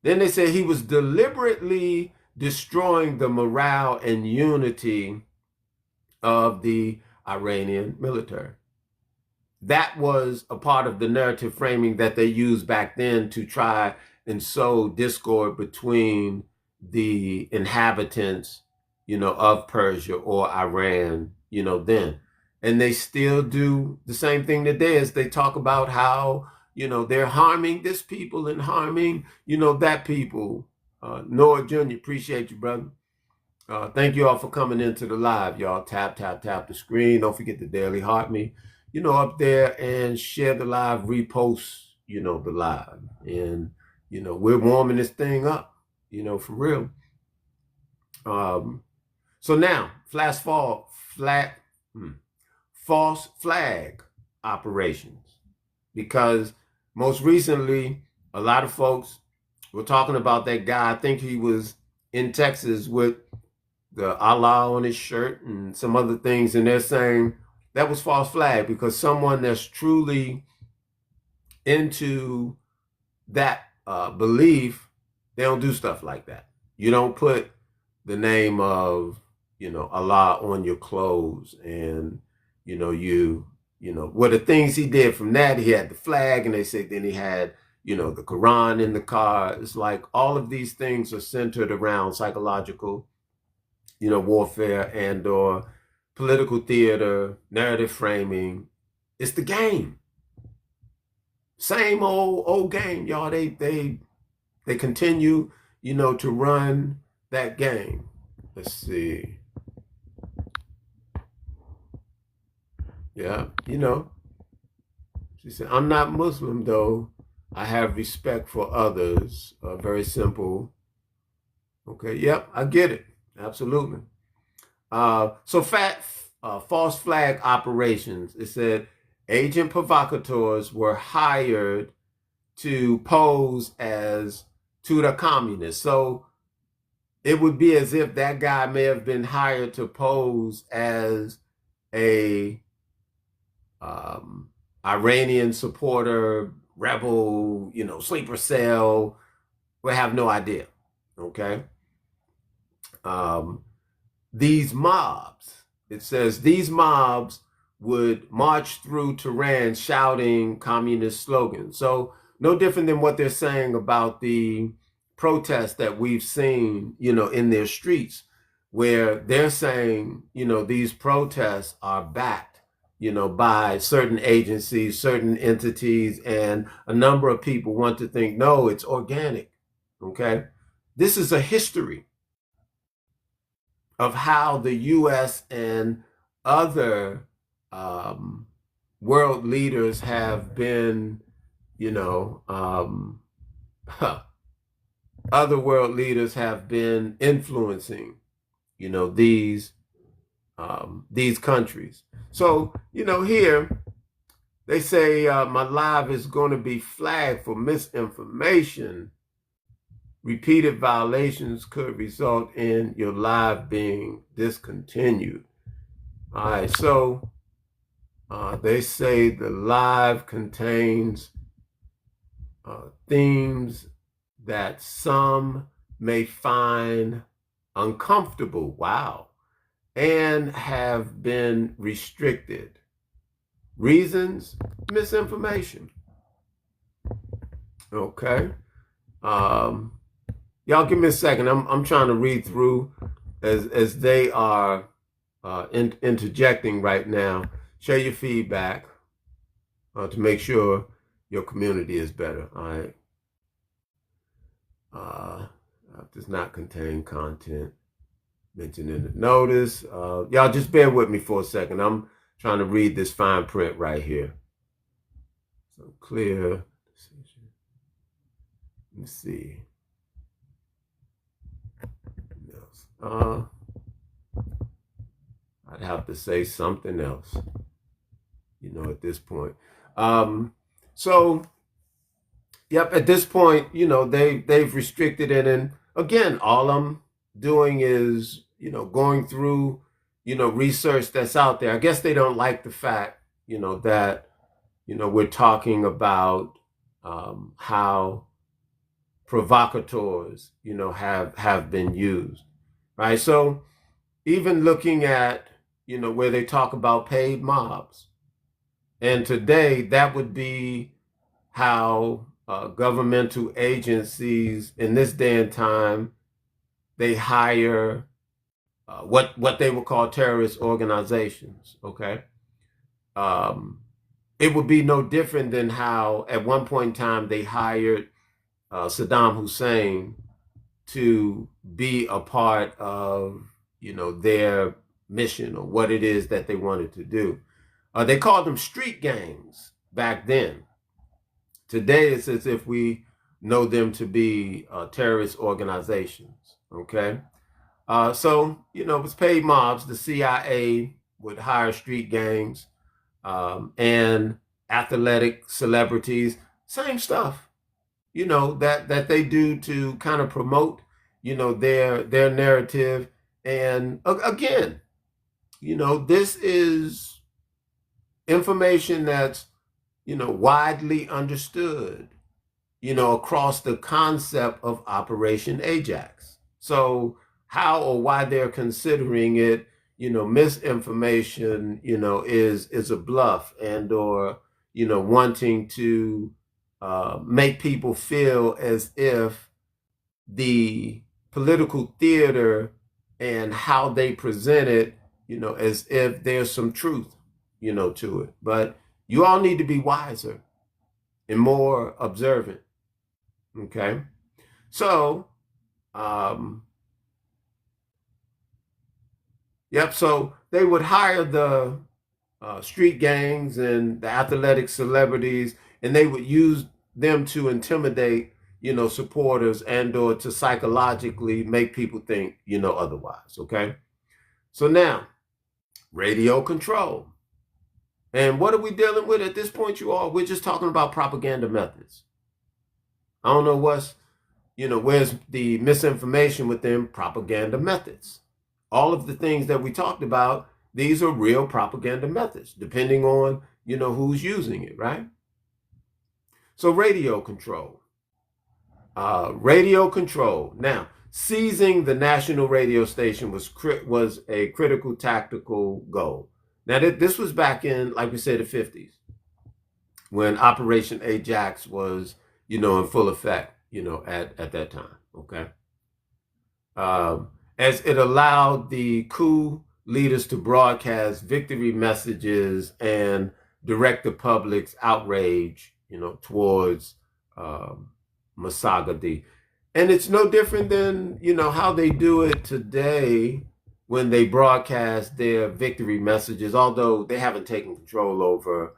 they say he was deliberately destroying the morale and unity of the Iranian military. That was a part of the narrative framing that they used back then to try and sow discord between the inhabitants, of Persia or Iran, then. And they still do the same thing today, as they talk about how, they're harming this people and harming, that people. Noah Jr., appreciate you, brother. Thank you all for coming into the live, y'all. Tap the screen. Don't forget to daily heart me, up there, and share the live, repost, the live. And, we're warming this thing up, for real. So now, false flag operations, because most recently, a lot of folks were talking about that guy. I think he was in Texas with the Allah on his shirt and some other things, and they're saying that was false flag, because someone that's truly into that belief, they don't do stuff like that. You don't put the name of, Allah on your clothes, and, the things he did from that, he had the flag, and they said then he had, the Quran in the car. It's like all of these things are centered around psychological, warfare and or political theater, narrative framing. It's the game. Same old game, y'all. They continue, to run that game. Let's see. Yeah, she said, I'm not Muslim, though. I have respect for others. Very simple. Okay, yep, I get it. Absolutely. So false flag operations. It said agent provocateurs were hired to pose as to the communists. So it would be as if that guy may have been hired to pose as a Iranian supporter, rebel, sleeper cell. We have no idea. Okay. These mobs, it says these mobs would march through Tehran shouting communist slogans. So no different than what they're saying about the protests that we've seen, in their streets, where they're saying, these protests are backed, by certain agencies, certain entities, and a number of people want to think, no, it's organic. Okay. This is a history of how the U.S. and other world leaders have been, other world leaders have been influencing, these countries. So, here they say my live is going to be flagged for misinformation. Repeated violations could result in your live being discontinued. All right, so they say the live contains themes that some may find uncomfortable. Wow. And have been restricted. Reasons? Misinformation. Okay. Y'all give me a second. I'm trying to read through as they are interjecting right now. Share your feedback to make sure your community is better. All right. Does not contain content mentioned in the notice. Y'all just bear with me for a second. I'm trying to read this fine print right here. So clear decision. Let me see. I'd have to say something else, at this point. So, yep, at this point, they've restricted it. And again, all I'm doing is, going through, research that's out there. I guess they don't like the fact, that, we're talking about how provocateurs, have been used, right? So even looking at, where they talk about paid mobs, and today that would be how governmental agencies in this day and time, they hire what they would call terrorist organizations, okay? It would be no different than how at one point in time they hired Saddam Hussein to be a part of, their mission or what it is that they wanted to do. They called them street gangs back then. Today, it's as if we know them to be terrorist organizations, okay? So, it was paid mobs. The CIA would hire street gangs and athletic celebrities, same stuff, that they do to kind of promote, their narrative. And again, this is information that's, widely understood, across the concept of Operation Ajax. So how or why they're considering it, misinformation, is a bluff and or, wanting to make people feel as if the political theater and how they present it, as if there's some truth, to it. But you all need to be wiser and more observant. Okay. So, yep. So they would hire the street gangs and the athletic celebrities, and they would use them to intimidate, supporters and or to psychologically make people think, otherwise. Okay. So now, radio control. And what are we dealing with at this point, you all? We're just talking about propaganda methods. I don't know where's the misinformation within propaganda methods. All of the things that we talked about, these are real propaganda methods, depending on, who's using it, right? So radio control. Radio control. Now, seizing the national radio station was a critical tactical goal. Now, this was back in, like we said, the 50s, when Operation Ajax was, in full effect, at that time, okay? As it allowed the coup leaders to broadcast victory messages and direct the public's outrage, towards Masagadi. And it's no different than, how they do it today when they broadcast their victory messages, although they haven't taken control over,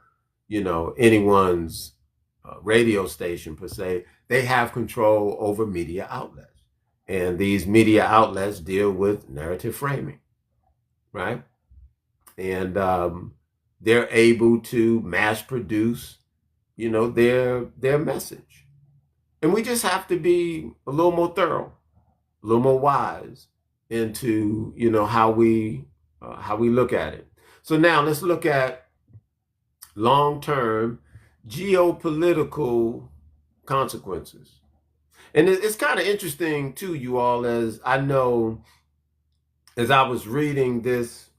anyone's radio station per se, they have control over media outlets. And these media outlets deal with narrative framing, right? And they're able to mass produce, their message. And we just have to be a little more thorough, a little more wise into, how we look at it. So now let's look at long-term geopolitical consequences. And it's kind of interesting too, you all, as I know, as I was reading this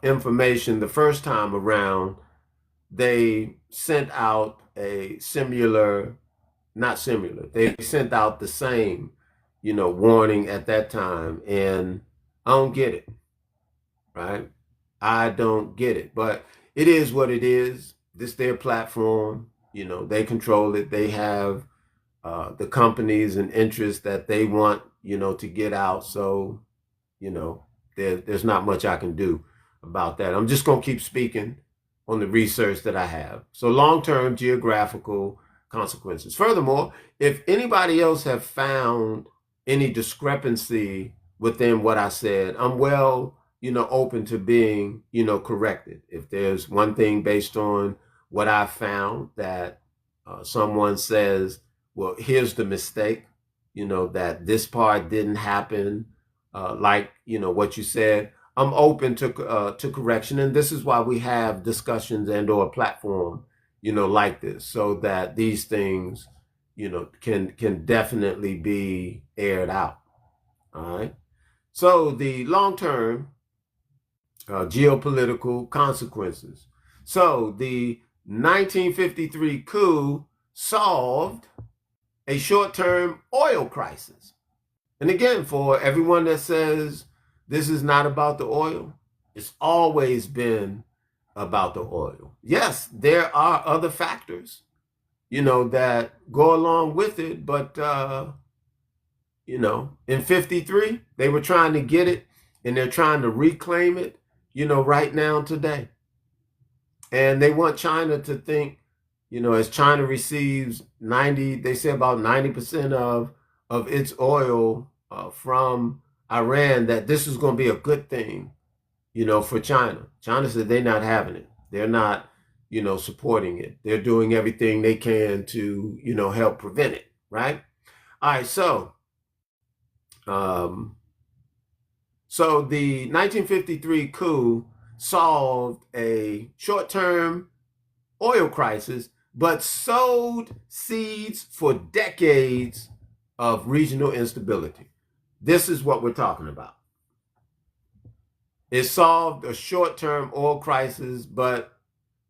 information the first time around, they sent out they sent out the same, warning at that time. And I don't get it, right? I don't get it, but it is what it is. This their platform, they control it. They have the companies and interests that they want, to get out. So, there's not much I can do about that. I'm just going to keep speaking on the research that I have. So long-term geographical consequences. Furthermore, if anybody else have found any discrepancy within what I said, I'm open to being, corrected. If there's one thing based on what I found that someone says, well, here's the mistake, that this part didn't happen, like, what you said, I'm open to correction. And this is why we have discussions and or a platform, like this, so that these things, can definitely be aired out. All right. So the long-term geopolitical consequences. So the 1953 coup solved a short-term oil crisis. And again, for everyone that says this is not about the oil, it's always been about the oil. Yes, there are other factors, that go along with it. But, in 53, they were trying to get it and they're trying to reclaim it, right now today. And they want China to think, as China receives they say about 90% of its oil from Iran, that this is going to be a good thing, for China. China said they're not having it. They're not, supporting it. They're doing everything they can to, help prevent it, right? All right, so the 1953 coup solved a short-term oil crisis, but sowed seeds for decades of regional instability. This is what we're talking about. It solved a short-term oil crisis, but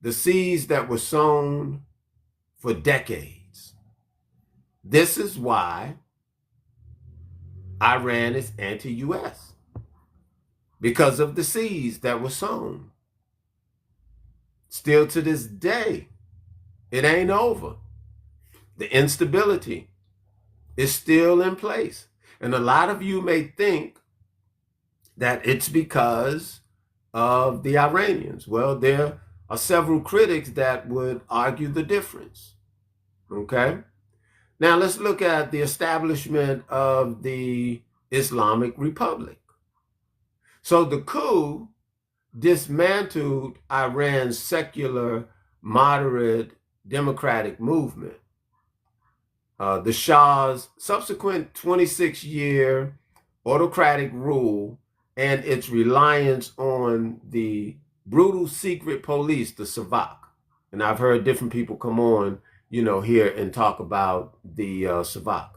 the seeds that were sown for decades. This is why Iran is anti-US, because of the seeds that were sown. Still to this day, it ain't over. The instability is still in place. And a lot of you may think that it's because of the Iranians. Well, there are several critics that would argue the difference. Okay? Now let's look at the establishment of the Islamic Republic. So the coup dismantled Iran's secular, moderate, democratic movement. The Shah's subsequent 26-year autocratic rule and its reliance on the brutal secret police, the Savak. And I've heard different people come on, here and talk about the Savak.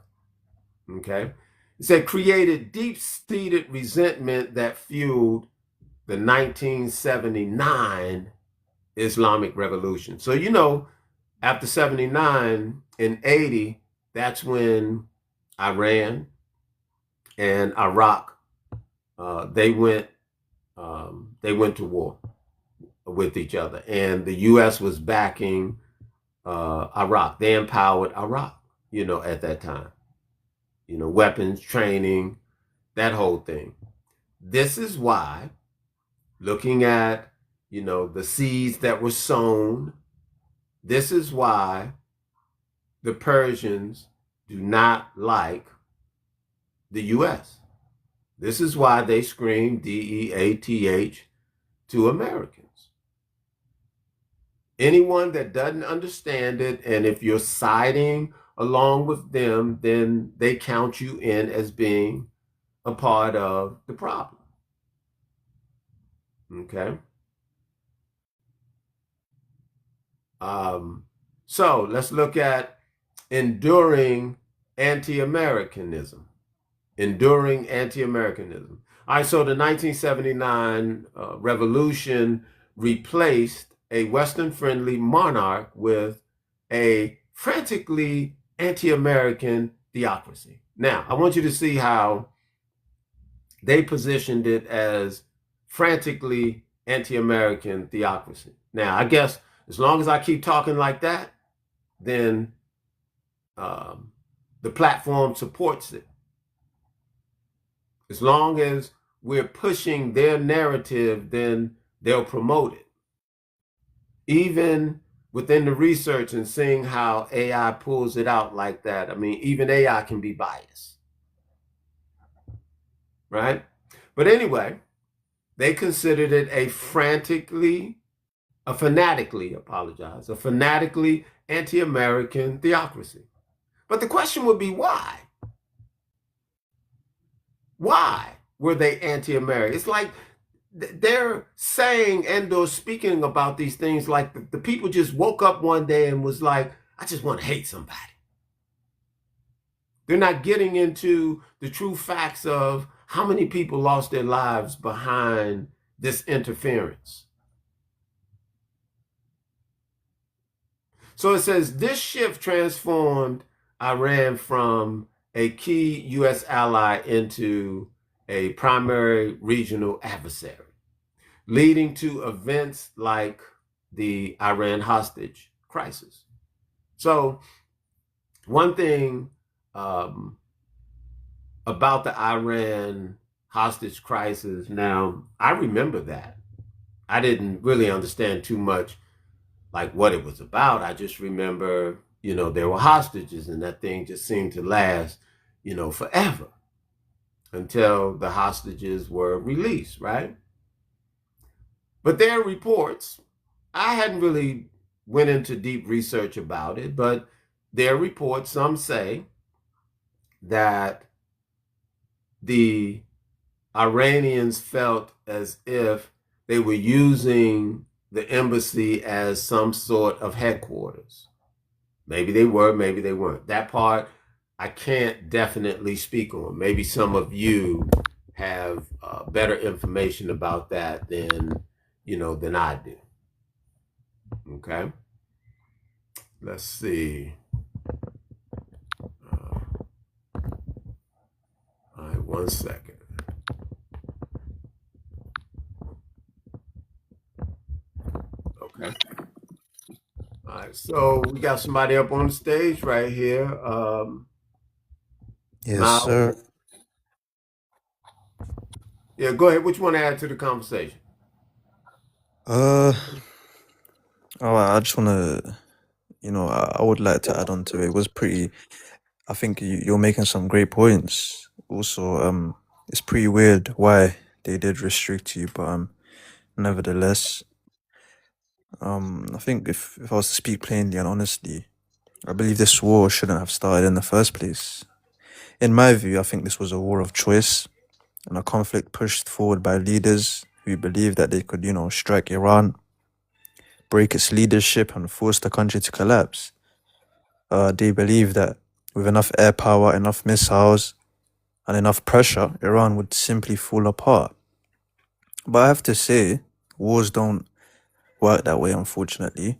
Okay? It said created deep-seated resentment that fueled the 1979 Islamic Revolution. So, after 79 and 80, that's when Iran and Iraq, they went to war with each other. And the U.S. was backing Iraq. They empowered Iraq, at that time. Weapons, training, that whole thing. This is why, looking at, the seeds that were sown, this is why the Persians do not like the U.S. This is why they scream DEATH to Americans. Anyone that doesn't understand it, and if you're siding along with them, then they count you in as being a part of the problem. Okay. So let's look at enduring anti-Americanism. Enduring anti-Americanism. All right, so the 1979 revolution replaced a Western-friendly monarch with a frantically anti-American theocracy. Now, I want you to see how they positioned it as frantically anti-American theocracy. Now, I guess as long as I keep talking like that, then the platform supports it. As long as we're pushing their narrative, then they'll promote it. Even within the research and seeing how AI pulls it out like that, I mean, even AI can be biased, right? But anyway, they considered it a fanatically anti-American theocracy. But the question would be why? Why were they anti-American? It's like they're saying and or speaking about these things like the people just woke up one day and was like, I just want to hate somebody. They're not getting into the true facts of how many people lost their lives behind this interference. So it says this shift transformed Iran from a key U.S. ally into a primary regional adversary, leading to events like the Iran hostage crisis. So one thing about the Iran hostage crisis, now I remember that. I didn't really understand too much like what it was about. I just remember, there were hostages and that thing just seemed to last, forever until the hostages were released, right? But there are reports. I hadn't really went into deep research about it, but there are reports, some say, that the Iranians felt as if they were using the embassy as some sort of headquarters. Maybe they were, maybe they weren't. That part I can't definitely speak on. Maybe some of you have better information about that than I do. Okay. Let's see. All right, 1 second. Okay. All right, so we got somebody up on the stage right here. Yes, sir. Yeah, go ahead. What you want to add to the conversation? Oh, I just want to, I would like to add on to it. It was pretty, I think you're making some great points. Also, it's pretty weird why they did restrict you, but nevertheless, I think if I was to speak plainly and honestly, I believe this war shouldn't have started in the first place. In my view, I think this was a war of choice and a conflict pushed forward by leaders who believed that they could, strike Iran, break its leadership, and force the country to collapse. They believed that with enough air power, enough missiles, and enough pressure, Iran would simply fall apart. But I have to say, wars don't work that way, unfortunately.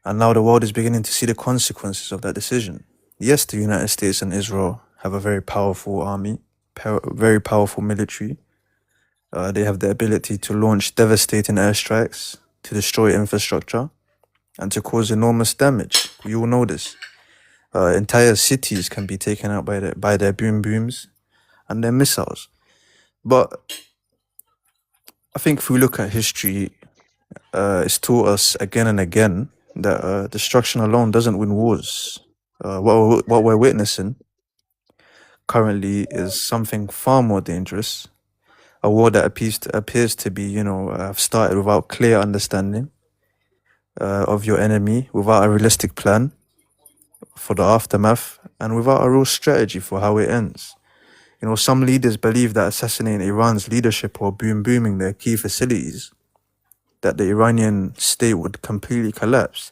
And now the world is beginning to see the consequences of that decision. Yes, the United States and Israel have a very powerful army, very powerful military. They have the ability to launch devastating airstrikes, to destroy infrastructure, and to cause enormous damage. You all know this. Entire cities can be taken out by their boom booms and their missiles. But I think if we look at history, it's taught us again and again that destruction alone doesn't win wars. what we're witnessing currently is something far more dangerous. A war that appears to be, have started without clear understanding of your enemy, without a realistic plan for the aftermath, and without a real strategy for how it ends. Some leaders believe that assassinating Iran's leadership or booming their key facilities, that the Iranian state would completely collapse.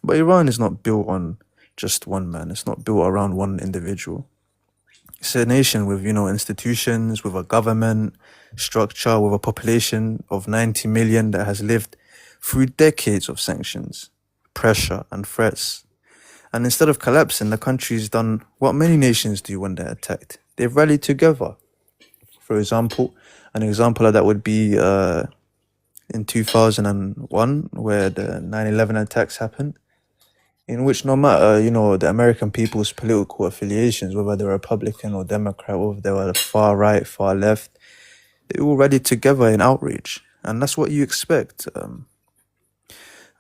But Iran is not built on just one man. It's not built around one individual. It's a nation with, institutions, with a government structure, with a population of 90 million that has lived through decades of sanctions, pressure, and threats. And instead of collapsing, the country's done what many nations do when they're attacked. They've rallied together. For example, an example of that would be in 2001, where the 9/11 attacks happened, in which no matter, the American people's political affiliations, whether they're Republican or Democrat, whether they were far right, far left, they all rallied together in outrage. And that's what you expect.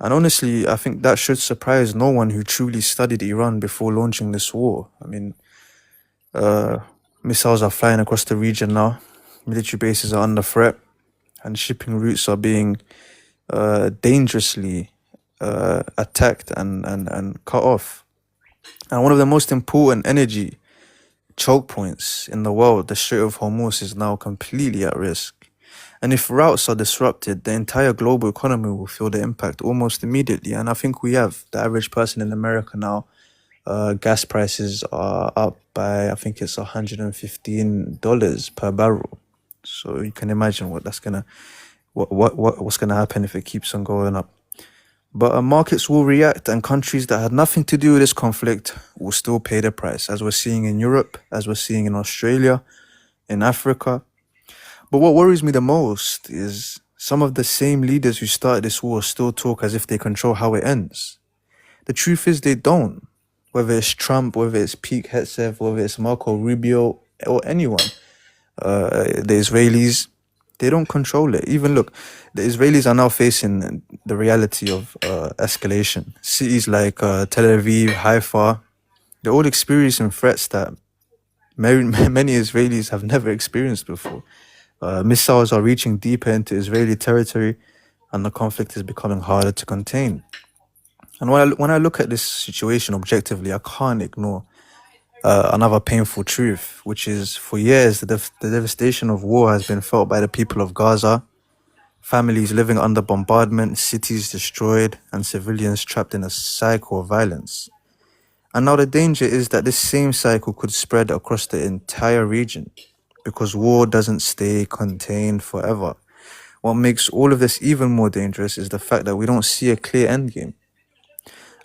And honestly, I think that should surprise no one who truly studied Iran before launching this war. I mean, missiles are flying across the region now, military bases are under threat, and shipping routes are being dangerously attacked and cut off. And one of the most important energy choke points in the world, the Strait of Hormuz, is now completely at risk. And if routes are disrupted, the entire global economy will feel the impact almost immediately. And I think we have. The average person in America now, gas prices are up by, I think it's $115 per barrel. So you can imagine what's gonna happen if it keeps on going up. But markets will react, and countries that had nothing to do with this conflict will still pay the price, as we're seeing in Europe, as we're seeing in Australia, in Africa. But what worries me the most is some of the same leaders who started this war still talk as if they control how it ends. The truth is they don't. Whether it's Trump, whether it's Pete Hegseth, whether it's Marco Rubio, or anyone, the Israelis, they don't control it. Even look, the Israelis are now facing the reality of escalation. Cities like Tel Aviv, Haifa, they're all experiencing threats that many Israelis have never experienced before. Missiles are reaching deeper into Israeli territory, and the conflict is becoming harder to contain. And when I look at this situation objectively, I can't ignore another painful truth, which is for years the devastation of war has been felt by the people of Gaza, families living under bombardment, cities destroyed, and civilians trapped in a cycle of violence. And now the danger is that this same cycle could spread across the entire region, because war doesn't stay contained forever. What makes all of this even more dangerous is the fact that we don't see a clear endgame.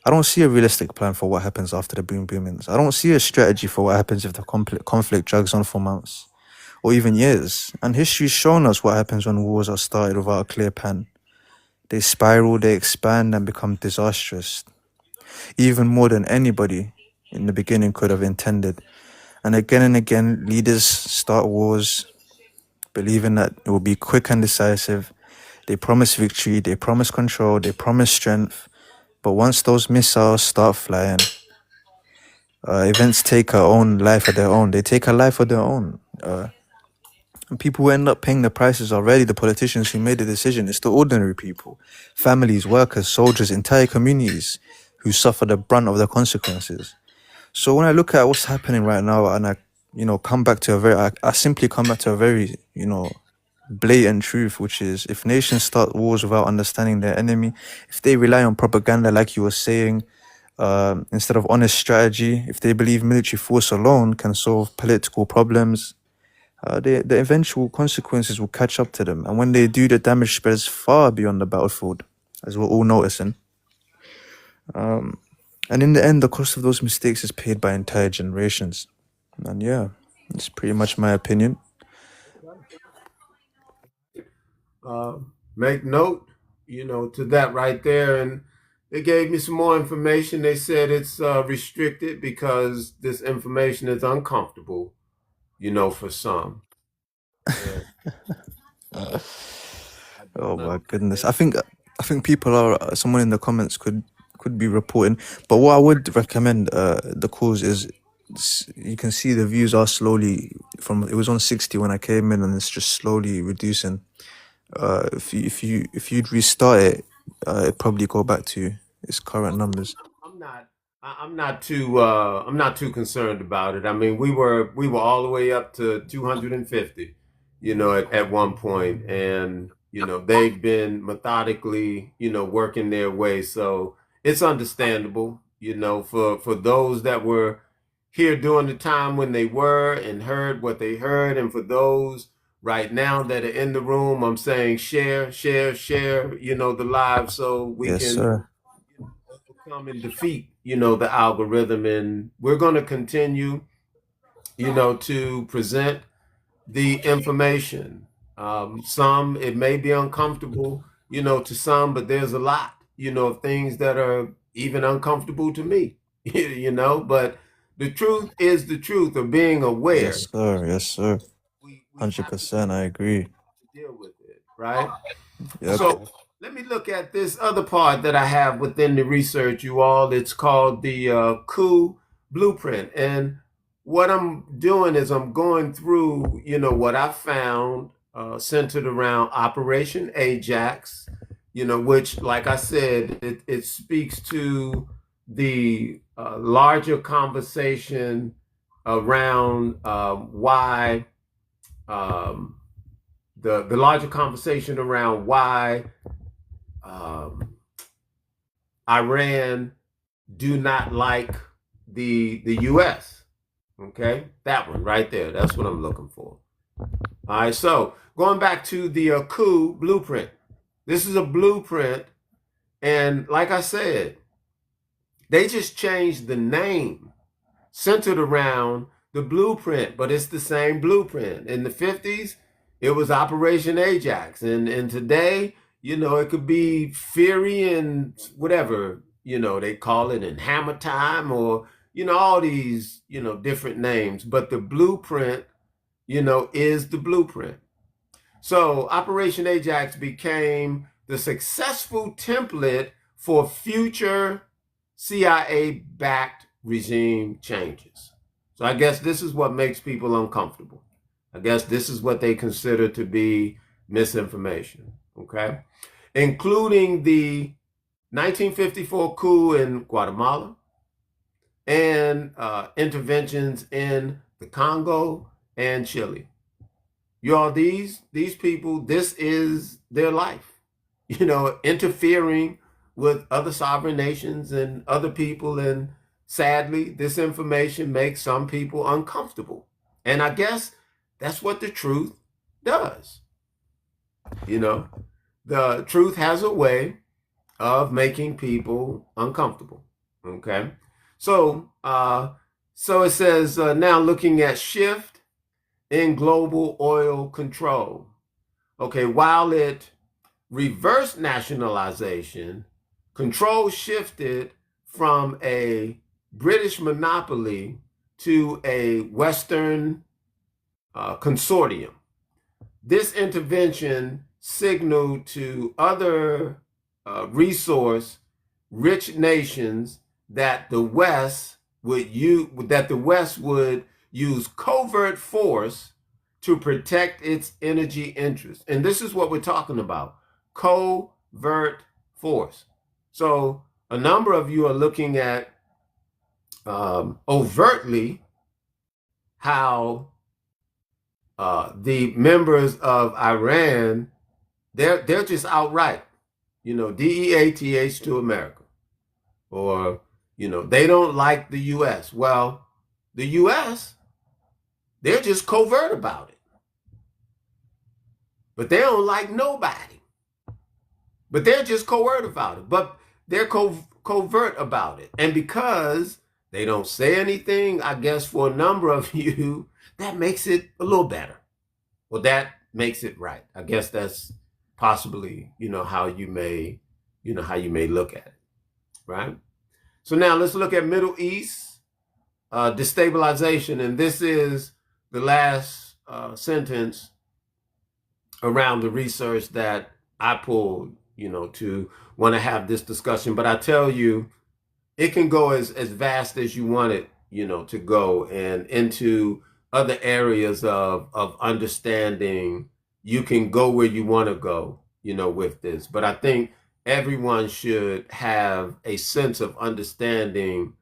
I don't see a realistic plan for what happens after the boomings. I don't see a strategy for what happens if the conflict drags on for months or even years. And history's shown us what happens when wars are started without a clear plan. They spiral, they expand, and become disastrous, even more than anybody in the beginning could have intended. And again, leaders start wars believing that it will be quick and decisive. They promise victory, they promise control, they promise strength. But once those missiles start flying, events take a life of their own. They take a life of their own. And people who end up paying the prices already, the politicians who made the decision, it's the ordinary people. Families, workers, soldiers, entire communities who suffer the brunt of the consequences. So when I look at what's happening right now, and I simply come back to a very, blatant truth, which is if nations start wars without understanding their enemy, if they rely on propaganda, like you were saying, instead of honest strategy, if they believe military force alone can solve political problems, the eventual consequences will catch up to them. And when they do, the damage spreads far beyond the battlefield, as we're all noticing. And in the end, the cost of those mistakes is paid by entire generations. And yeah, it's pretty much my opinion. Make note, to that right there. And they gave me some more information. They said it's restricted because this information is uncomfortable, for some. Oh my goodness! I think people are. Someone in the comments could could be reporting. But what I would recommend the cause is you can see the views are slowly it was on 60 when I came in, and it's just slowly reducing. If you'd restart it, it'd probably go back to its current numbers. I'm not. I'm not too. I'm not too concerned about it. I mean, we were all the way up to 250, at one point, and they've been methodically, working their way. So it's understandable, for those that were here during the time when they were and heard what they heard, and for those right now that are in the room, I'm saying share, share, share, the live, so we Yes, can sir. overcome and defeat, the algorithm. And we're going to continue, to present the information. Some, it may be uncomfortable, to some, but there's a lot, of things that are even uncomfortable to me, but the truth is the truth of being aware. Yes, sir. Yes, sir. We have to 100%. I agree. deal with it, right? Yep. So let me look at this other part that I have within the research, you all. It's called the coup blueprint. And what I'm doing is I'm going through, what I found centered around Operation Ajax, which, like I said, it speaks to the larger conversation around why the larger conversation around why Iran do not like the U.S. Okay, that one right there. That's what I'm looking for. All right, so going back to the coup blueprint. This is a blueprint, and like I said, they just changed the name centered around the blueprint, but it's the same blueprint. In the 50s, it was Operation Ajax. And today, it could be Fury and whatever, they call it, in Hammer Time, or, all these, different names. But the blueprint, is the blueprint. So Operation Ajax became the successful template for future CIA-backed regime changes. So I guess this is what makes people uncomfortable. I guess this is what they consider to be misinformation, okay? Including the 1954 coup in Guatemala and interventions in the Congo and Chile. Y'all, these people, this is their life, interfering with other sovereign nations and other people. And sadly, this information makes some people uncomfortable. And I guess that's what the truth does. The truth has a way of making people uncomfortable. Okay. So it says now looking at shift in global oil control. Okay, while it reversed nationalization, control shifted from a British monopoly to a Western consortium. This intervention signaled to other resource-rich nations that the West would use covert force to protect its energy interests. And this is what we're talking about: covert force. So a number of you are looking at overtly how the members of Iran, they're just outright, DEATH to America, or they don't like the U.S. Well, the U.S., they're just covert about it, but they don't like nobody. But they're just covert about it. But they're covert about it, and because they don't say anything, I guess for a number of you, that makes it a little better. Well, that makes it right. I guess that's possibly, how you may look at it, right? So now let's look at Middle East destabilization. And this is the last sentence around the research that I pulled, to want to have this discussion. But I tell you, it can go as vast as you want it, to go, and into other areas of understanding. You can go where you want to go, with this. But I think everyone should have a sense of understanding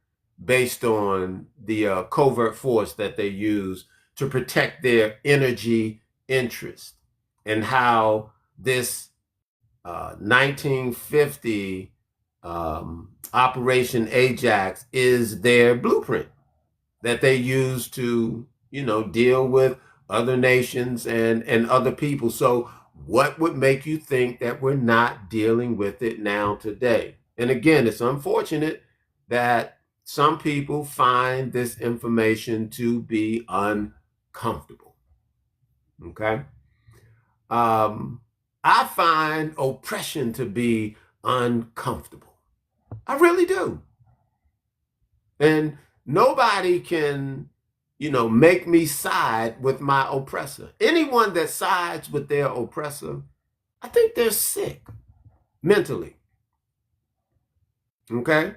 based on the covert force that they use to protect their energy interest, and how this 1950 Operation Ajax is their blueprint that they use to, deal with other nations and other people. So what would make you think that we're not dealing with it now today? And again, it's unfortunate that some people find this information to be uncomfortable. Okay? I find oppression to be uncomfortable. I really do. And nobody can, make me side with my oppressor. Anyone that sides with their oppressor, I think they're sick mentally. Okay?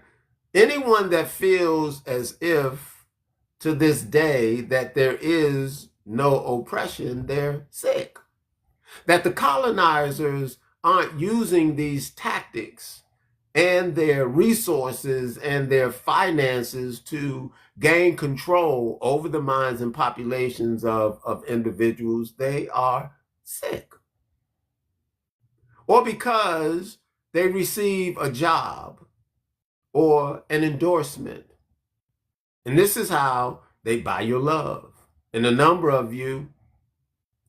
Anyone that feels as if to this day that there is no oppression, they're sick. That the colonizers aren't using these tactics and their resources and their finances to gain control over the minds and populations of individuals, they are sick. Or because they receive a job or an endorsement. And this is how they buy your love. And a number of you,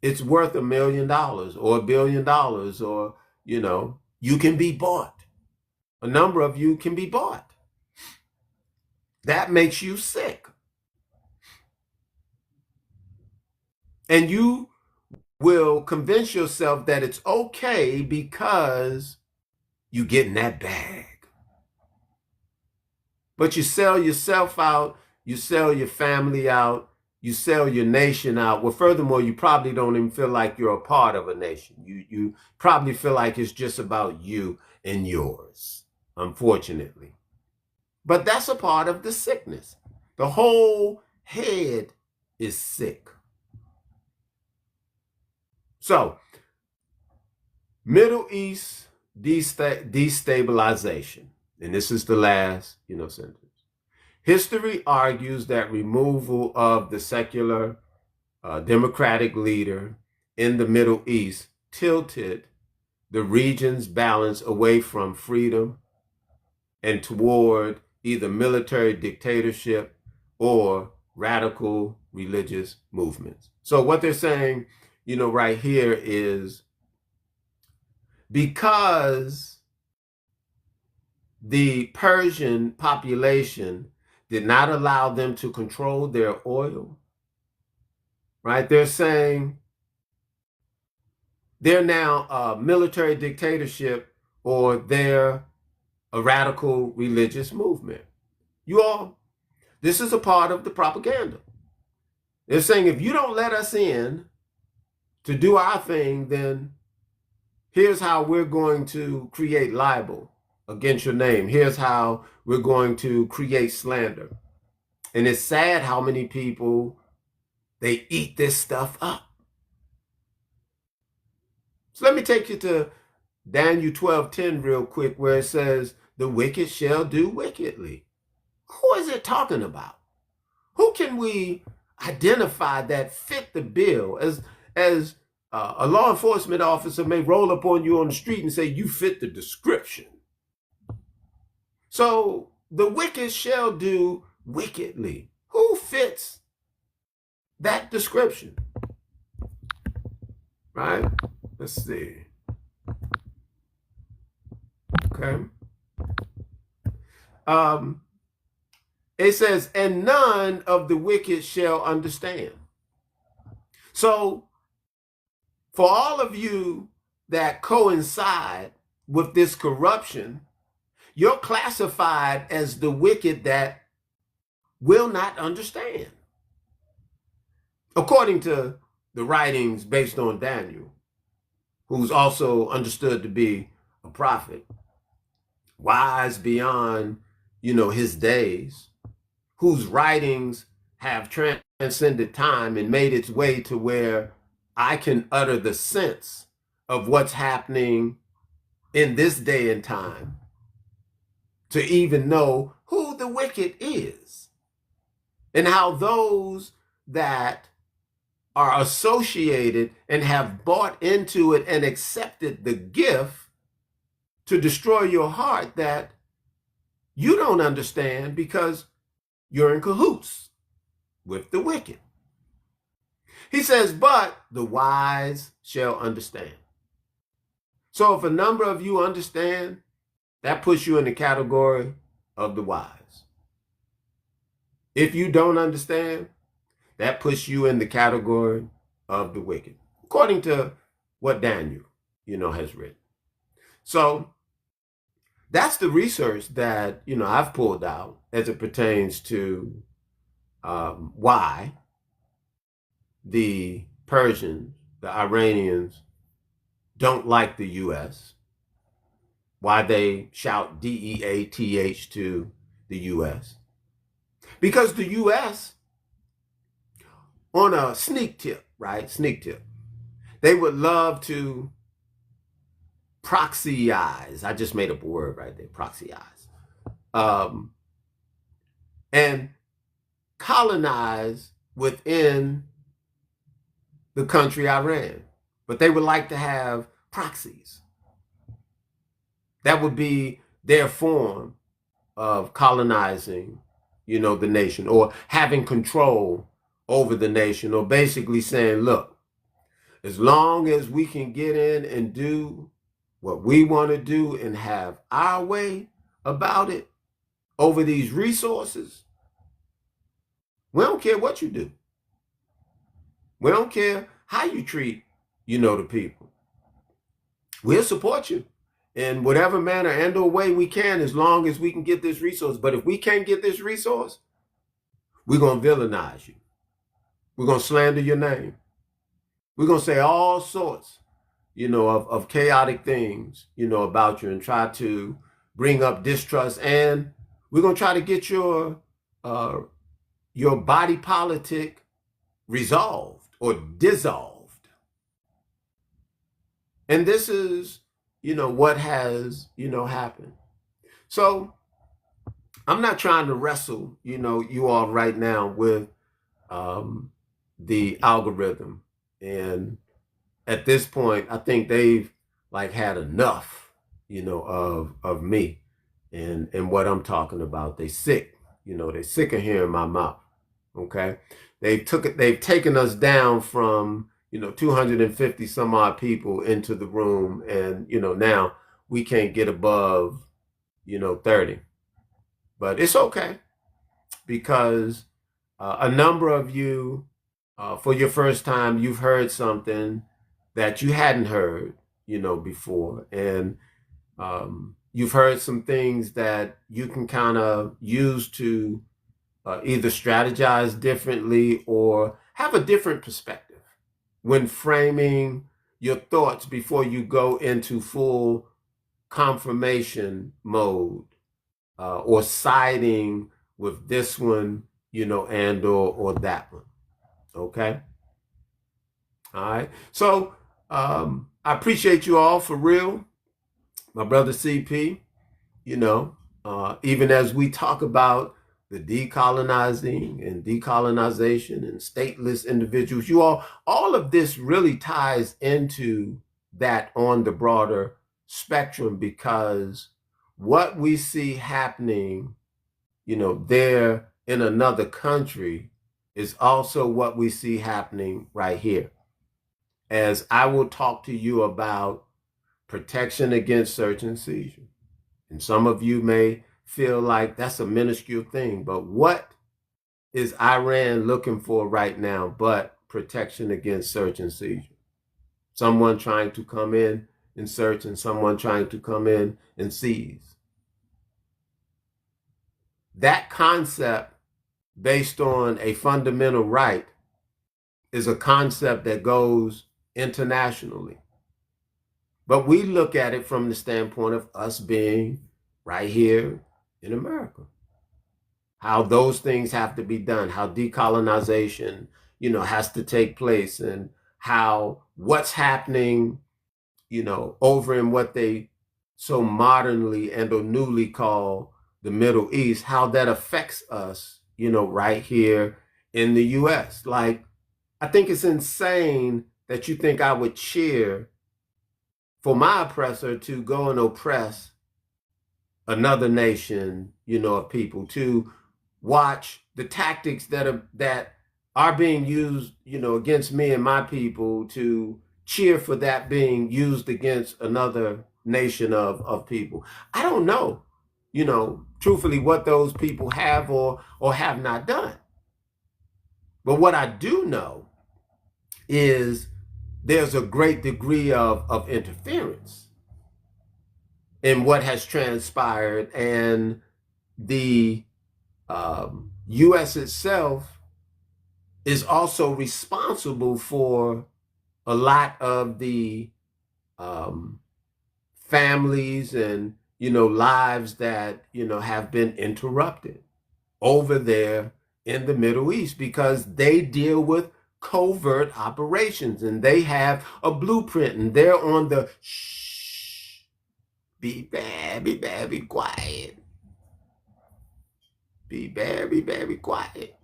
it's worth $1 million or $1 billion, or, you can be bought. A number of you can be bought. That makes you sick. And you will convince yourself that it's okay because you get in that bag. But you sell yourself out, you sell your family out, you sell your nation out. Well, furthermore, you probably don't even feel like you're a part of a nation. You probably feel like it's just about you and yours, unfortunately. But that's a part of the sickness. The whole head is sick. So, Middle East destabilization. And this is the last, sentence. History argues that removal of the secular democratic leader in the Middle East tilted the region's balance away from freedom and toward either military dictatorship or radical religious movements. So what they're saying, right here is, because the Persian population did not allow them to control their oil, right? They're saying they're now a military dictatorship, or they're a radical religious movement. You all, this is a part of the propaganda. They're saying, if you don't let us in to do our thing, then here's how we're going to create libel against your name. Here's how we're going to create slander. And it's sad how many people, they eat this stuff up. So let me take you to Daniel 12:10 real quick, where it says, the wicked shall do wickedly. Who is it talking about? Who can we identify that fit the bill? As a law enforcement officer may roll up on you on the street and say, you fit the description. So the wicked shall do wickedly. Who fits that description? Right? Let's see. Okay. It says, and none of the wicked shall understand. So for all of you that coincide with this corruption, you're classified as the wicked that will not understand. According to the writings based on Daniel, who's also understood to be a prophet, wise beyond, his days, whose writings have transcended time and made its way to where I can utter the sense of what's happening in this day and time, to even know who the wicked is and how those that are associated and have bought into it and accepted the gift to destroy your heart that you don't understand because you're in cahoots with the wicked. He says, but the wise shall understand. So if a number of you understand, that puts you in the category of the wise. If you don't understand, that puts you in the category of the wicked, according to what Daniel, has written. So that's the research that, I've pulled out as it pertains to why the Persians, the Iranians, don't like the U.S., why they shout DEATH to the U.S. Because the U.S., on a sneak tip, they would love to proxyize. I just made up a word right there, proxyize. And colonize within the country Iran. But they would like to have proxies. That would be their form of colonizing, the nation, or having control over the nation, or basically saying, look, as long as we can get in and do what we want to do and have our way about it over these resources, we don't care what you do. We don't care how you treat, the people. We'll support you in whatever manner and or way we can, as long as we can get this resource. But if we can't get this resource, we're going to villainize you. We're going to slander your name. We're going to say all sorts, of chaotic things, about you, and try to bring up distrust. And we're going to try to get your body politic resolved or dissolved. And this is, what has, happened. So I'm not trying to wrestle, you all right now with the algorithm. And at this point, I think they've had enough, of me and what I'm talking about. They sick, they're sick of hearing my mouth. Okay. They've taken us down from, 250 some odd people into the room. And, now we can't get above, 30. But it's okay, because a number of you, for your first time, you've heard something that you hadn't heard, before. And you've heard some things that you can kind of use to either strategize differently or have a different perspective when framing your thoughts before you go into full confirmation mode, or siding with this one, and or that one. Okay. All right. So I appreciate you all, for real. My brother CP, even as we talk about the decolonizing and decolonization and stateless individuals, all of this really ties into that on the broader spectrum, because what we see happening, there in another country is also what we see happening right here. As I will talk to you about protection against search and seizure. And some of you may feel like that's a minuscule thing, but what is Iran looking for right now but protection against search and seizure? Someone trying to come in and search, and someone trying to come in and seize. That concept, based on a fundamental right, is a concept that goes internationally. But we look at it from the standpoint of us being right here in America. How those things have to be done, how decolonization, has to take place, and how what's happening, over in what they so modernly and or newly call the Middle East, how that affects us, right here in the US. Like, I think it's insane that you think I would cheer for my oppressor to go and oppress another nation, of people, to watch the tactics that are being used, against me and my people, to cheer for that being used against another nation of people. I don't know, truthfully, what those people have or have not done. But what I do know is there's a great degree of interference in what has transpired, and the U.S. itself is also responsible for a lot of the families and lives that have been interrupted over there in the Middle East, because they deal with covert operations and they have a blueprint, and they're on the shh, be bad, be quiet, be bad, be quiet,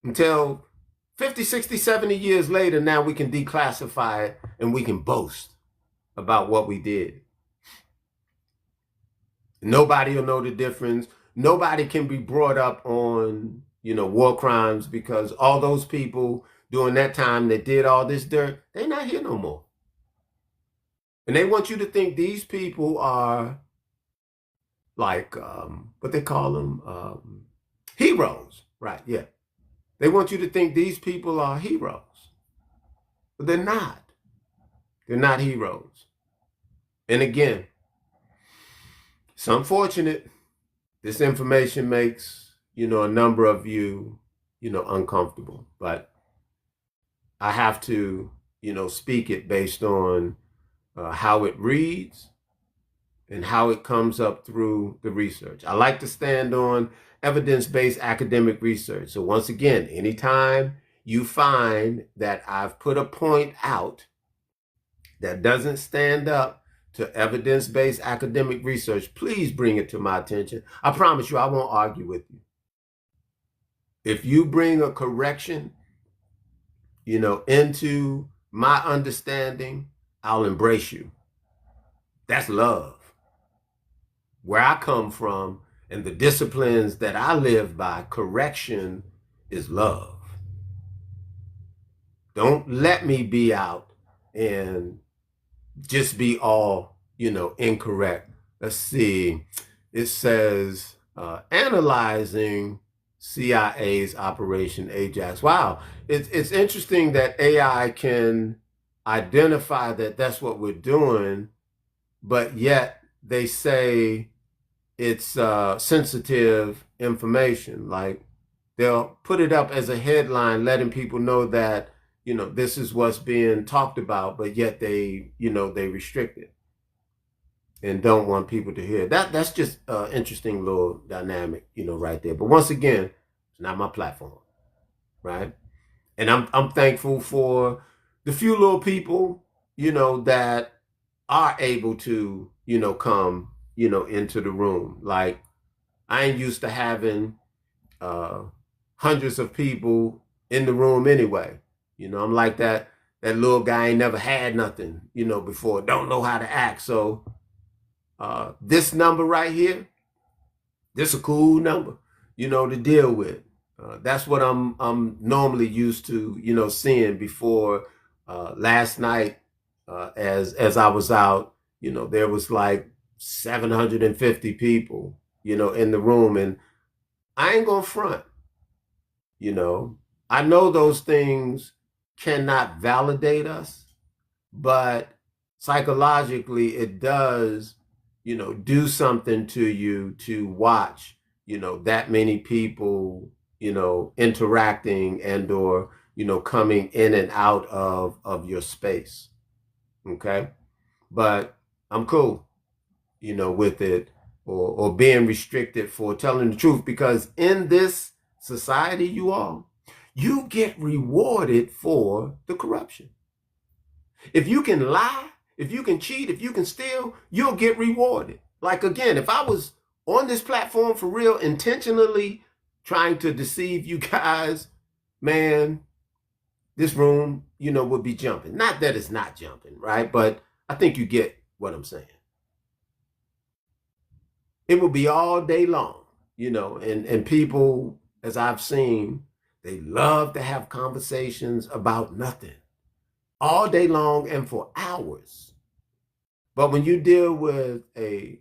until 50, 60, 70 years later. Now we can declassify it and we can boast about what we did. Nobody will know the difference. Nobody can be brought up on, war crimes, because all those people during that time that did all this dirt, they're not here no more. And they want you to think these people are like, what they call them, heroes, right? Yeah. They want you to think these people are heroes, but they're not. They're not heroes. And again, it's unfortunate. This information makes, a number of you, uncomfortable, but I have to, speak it based on how it reads and how it comes up through the research. I like to stand on evidence-based academic research. So once again, anytime you find that I've put a point out that doesn't stand up to evidence-based academic research, please bring it to my attention. I promise you, I won't argue with you. If you bring a correction, into my understanding, I'll embrace you. That's love. Where I come from and the disciplines that I live by, correction is love. Don't let me be out and just be all, incorrect. Let's see. It says, analyzing CIA's Operation Ajax. Wow. It's interesting that AI can identify that that's what we're doing, but yet they say it's sensitive information. Like, they'll put it up as a headline, letting people know that, this is what's being talked about, but yet they, they restrict it and don't want people to hear that. That's just an interesting little dynamic, right there. But once again, it's not my platform, right? And I'm thankful for the few little people, that are able to, come, into the room. Like, I ain't used to having hundreds of people in the room anyway. I'm like that little guy ain't never had nothing, before, don't know how to act. So this number right here, this a cool number, to deal with. That's what I'm normally used to, seeing. Before last night, as I was out, there was like 750 people, in the room, and I ain't gonna front. I know those things cannot validate us, but psychologically it does, do something to you to watch, that many people, interacting and or, coming in and out of your space. Okay. But I'm cool, with it, or being restricted for telling the truth, because in this society you get rewarded for the corruption. If you can lie, if you can cheat, if you can steal, you'll get rewarded. Like, again, if I was on this platform for real, intentionally trying to deceive you guys, man, this room, would be jumping. Not that it's not jumping, right? But I think you get what I'm saying. It would be all day long, and people, as I've seen, they love to have conversations about nothing all day long and for hours. But when you deal with a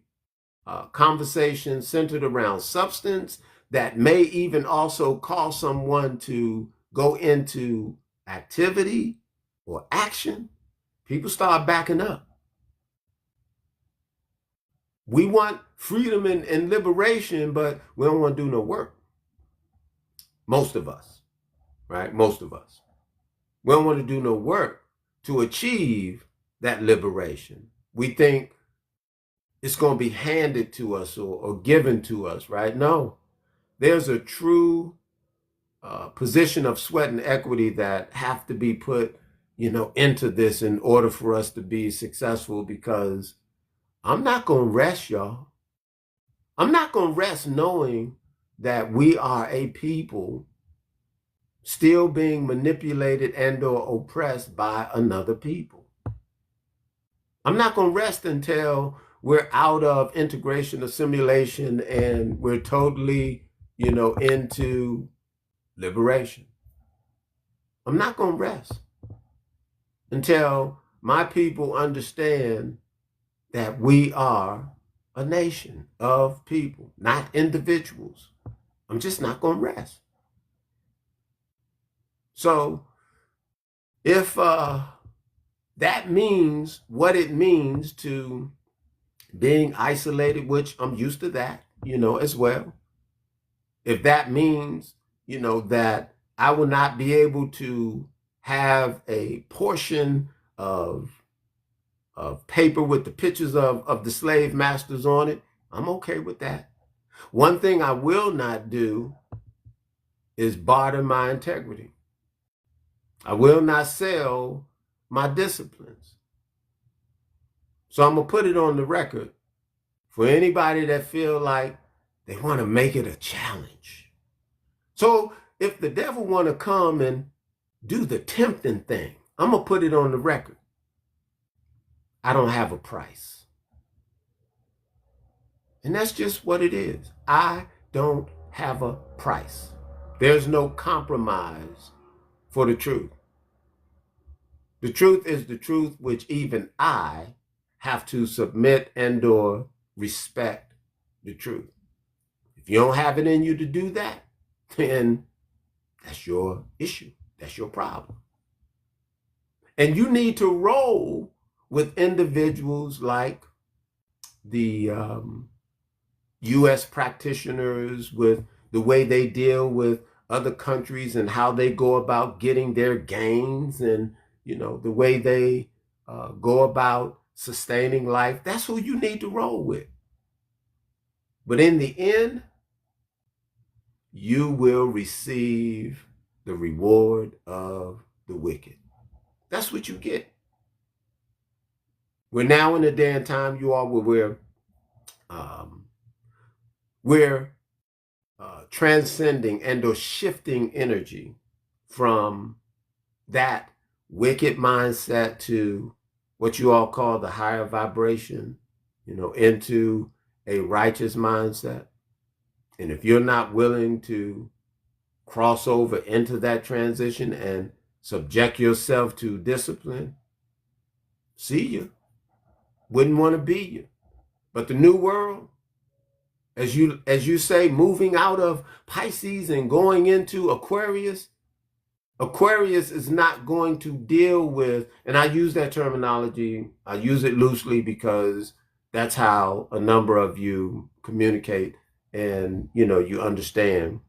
conversation centered around substance that may even also cause someone to go into activity or action, people start backing up. We want freedom and liberation, but we don't want to do no work. Most of us, right? Most of us. We don't want to do no work to achieve that liberation. We think it's going to be handed to us or given to us, right? No, there's a true position of sweat and equity that have to be put, into this in order for us to be successful, because I'm not going to rest, y'all. I'm not going to rest knowing that we are a people still being manipulated and or oppressed by another people. I'm not going to rest until we're out of integration, assimilation, and we're totally, into liberation. I'm not going to rest until my people understand that we are a nation of people, not individuals. I'm just not going to rest. So if that means what it means to being isolated, which I'm used to that, as well. If that means, that I will not be able to have a portion of paper with the pictures of the slave masters on it, I'm okay with that. One thing I will not do is barter my integrity. I will not sell my disciplines. So I'm going to put it on the record for anybody that feel like they want to make it a challenge. So if the devil want to come and do the tempting thing, I'm going to put it on the record. I don't have a price. And that's just what it is. I don't have a price. There's no compromise for the truth. The truth is the truth, which even I have to submit and or respect the truth. If you don't have it in you to do that, then that's your issue. That's your problem. And you need to roll with individuals like the U.S. practitioners, with the way they deal with other countries and how they go about getting their gains, and the way they go about sustaining life. That's who you need to roll with. But in the end, you will receive the reward of the wicked. That's what you get. We're now in a day and time, you all, where we're transcending and or shifting energy from that wicked mindset to what you all call the higher vibration, into a righteous mindset. And if you're not willing to cross over into that transition and subject yourself to discipline, see you. Wouldn't want to be you. But the new world, as you say, moving out of Pisces and going into Aquarius, Aquarius is not going to deal with, and I use that terminology, I use it loosely because that's how a number of you communicate, and you understand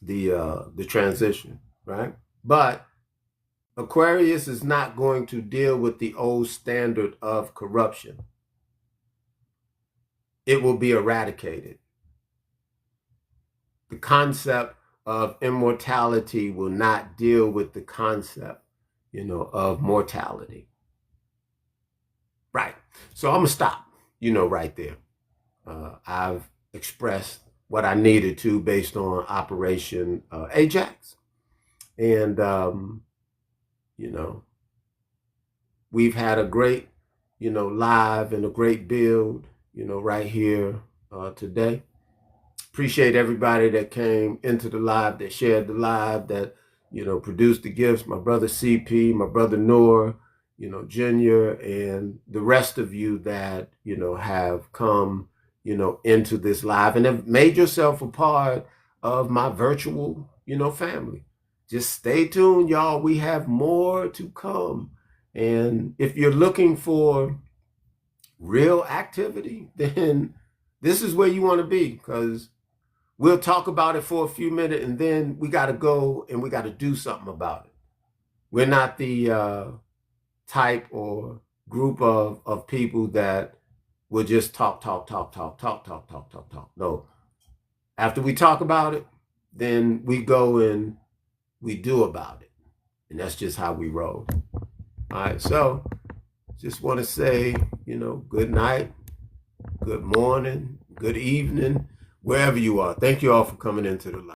the transition, right? But Aquarius is not going to deal with the old standard of corruption. It will be eradicated. The concept of immortality will not deal with the concept, of mortality. Right. So I'm going to stop, right there. I've expressed what I needed to based on Operation Ajax. And, we've had a great, live and a great build, right here today. Appreciate everybody that came into the live, that shared the live, that, produced the gifts. My brother CP, my brother Noor, Junior, and the rest of you that, have come, into this live and have made yourself a part of my virtual, family. Just stay tuned, y'all. We have more to come. And if you're looking for real activity, then this is where you want to be, because we'll talk about it for a few minutes and then we got to go and we got to do something about it. We're not the type or group of people that will just talk. No. After we talk about it, then we go and we do about it. And that's just how we roll. All right. So just want to say, good night, good morning, good evening, wherever you are. Thank you all for coming into the live.